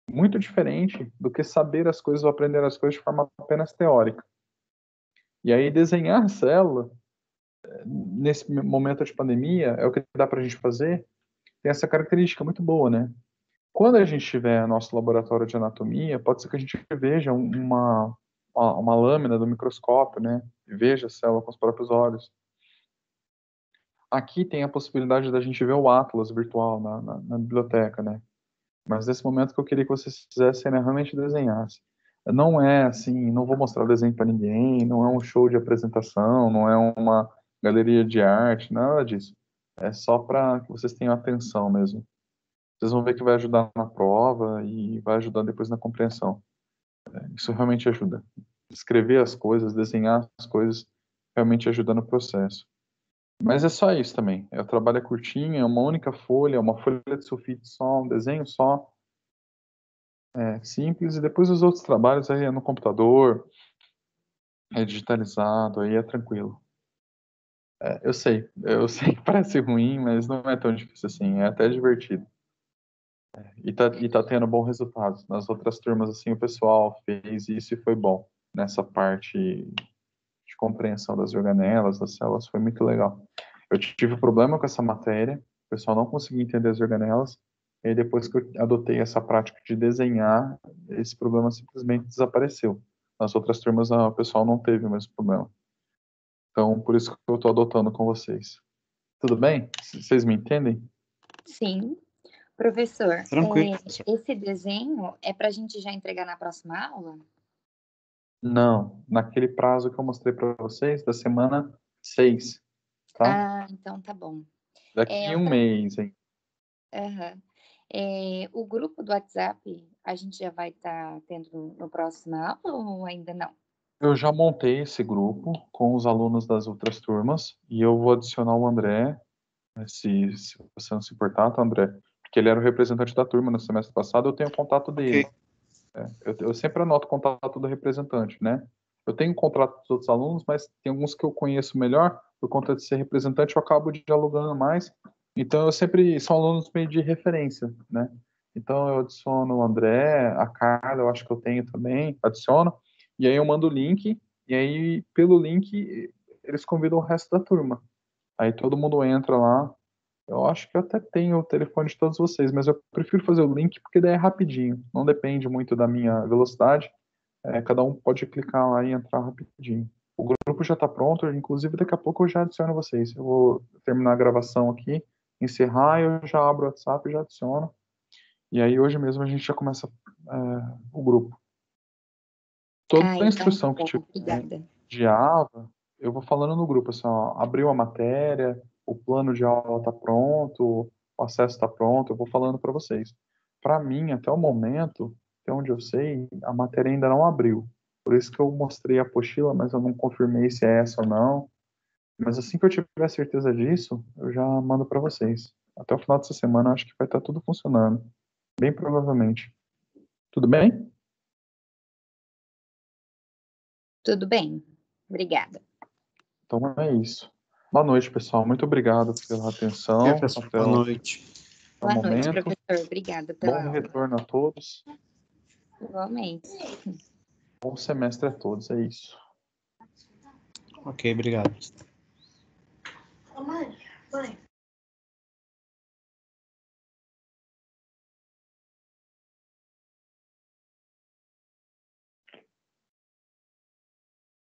Speaker 1: muito diferente do que saber as coisas ou aprender as coisas de forma apenas teórica. E aí desenhar a célula, nesse momento de pandemia, é o que dá para a gente fazer, tem essa característica muito boa, né? Quando a gente tiver nosso laboratório de anatomia, pode ser que a gente veja uma lâmina do microscópio, né? E veja a célula com os próprios olhos. Aqui tem a possibilidade da gente ver o Atlas virtual na biblioteca, né? Mas nesse momento que eu queria que vocês fizessem era realmente desenhassem. Não é assim, não vou mostrar o desenho para ninguém, não é um show de apresentação, não é uma galeria de arte, nada disso. É só para que vocês tenham atenção mesmo. Vocês vão ver que vai ajudar na prova e vai ajudar depois na compreensão. Isso realmente ajuda. Escrever as coisas, desenhar as coisas, realmente ajuda no processo. Mas é só isso também. O trabalho é curtinho, é uma única folha, uma folha de sulfite só, um desenho só, simples. E depois os outros trabalhos aí é no computador, é digitalizado, aí é tranquilo. Eu sei que parece ruim, mas não é tão difícil assim, é até divertido. E tá tendo bom resultado. Nas outras turmas, assim, o pessoal fez isso e foi bom. Nessa parte de compreensão das organelas, das células, foi muito legal. Eu tive problema com essa matéria, o pessoal não conseguia entender as organelas, e aí depois que eu adotei essa prática de desenhar, esse problema simplesmente desapareceu. Nas outras turmas, o pessoal não teve o mesmo problema. Então, por isso que eu estou adotando com vocês. Tudo bem? Vocês me entendem?
Speaker 2: Sim. Professor,
Speaker 3: Tranquilo, professor.
Speaker 2: esse desenho é para a gente já entregar na próxima aula?
Speaker 1: Não, naquele prazo que eu mostrei para vocês, da semana 6, tá?
Speaker 2: Ah, então tá bom.
Speaker 1: Daqui um
Speaker 2: Outra...
Speaker 1: mês, hein?
Speaker 2: Uhum. O grupo do WhatsApp, a gente já vai estar tendo no próximo aula ou ainda não?
Speaker 1: Eu já montei esse grupo com os alunos das outras turmas e eu vou adicionar o André, né, se você não se importar, tá, André? Porque ele era o representante da turma no semestre passado, eu tenho o contato dele.
Speaker 3: Ok.
Speaker 1: Eu sempre anoto o contato do representante, né? Eu tenho o contato dos outros alunos, mas tem alguns que eu conheço melhor, por conta de ser representante, eu acabo dialogando mais. Então, eu sempre são alunos meio de referência, né? Então, eu adiciono o André, a Carla, eu acho que eu tenho também, adiciono, e aí eu mando o link, e aí, pelo link, eles convidam o resto da turma. Aí todo mundo entra lá. Eu acho que eu até tenho o telefone de todos vocês, mas eu prefiro fazer o link porque daí é rapidinho. Não depende muito da minha velocidade. Cada um pode clicar lá e entrar rapidinho. O grupo já está pronto, inclusive daqui a pouco eu já adiciono vocês. Eu vou terminar a gravação aqui, encerrar, eu já abro o WhatsApp e já adiciono. E aí hoje mesmo a gente já começa o grupo. Toda a
Speaker 2: Então tá
Speaker 1: instrução que
Speaker 2: bom,
Speaker 1: tiver
Speaker 2: obrigada.
Speaker 1: de AVA, eu vou falando no grupo, assim, ó, abriu a matéria, o plano de aula está pronto, o acesso está pronto, eu vou falando para vocês. Para mim, até o momento, até onde eu sei, a matéria ainda não abriu. Por isso que eu mostrei a apostila, mas eu não confirmei se é essa ou não. Mas assim que eu tiver certeza disso, eu já mando para vocês. Até o final dessa semana, eu acho que vai estar tudo funcionando. Bem provavelmente. Tudo bem?
Speaker 2: Tudo bem, obrigada.
Speaker 1: Então é isso. Boa noite, pessoal. Muito obrigado pela atenção
Speaker 3: Professor,
Speaker 1: até
Speaker 3: boa
Speaker 1: o
Speaker 3: noite.
Speaker 2: Boa noite,
Speaker 1: momento.
Speaker 2: professor. Obrigada
Speaker 1: Bom
Speaker 2: pela aula.
Speaker 1: retorno a todos.
Speaker 2: Igualmente.
Speaker 1: Bom semestre a todos. É isso.
Speaker 3: Ok, obrigado.
Speaker 4: Mãe,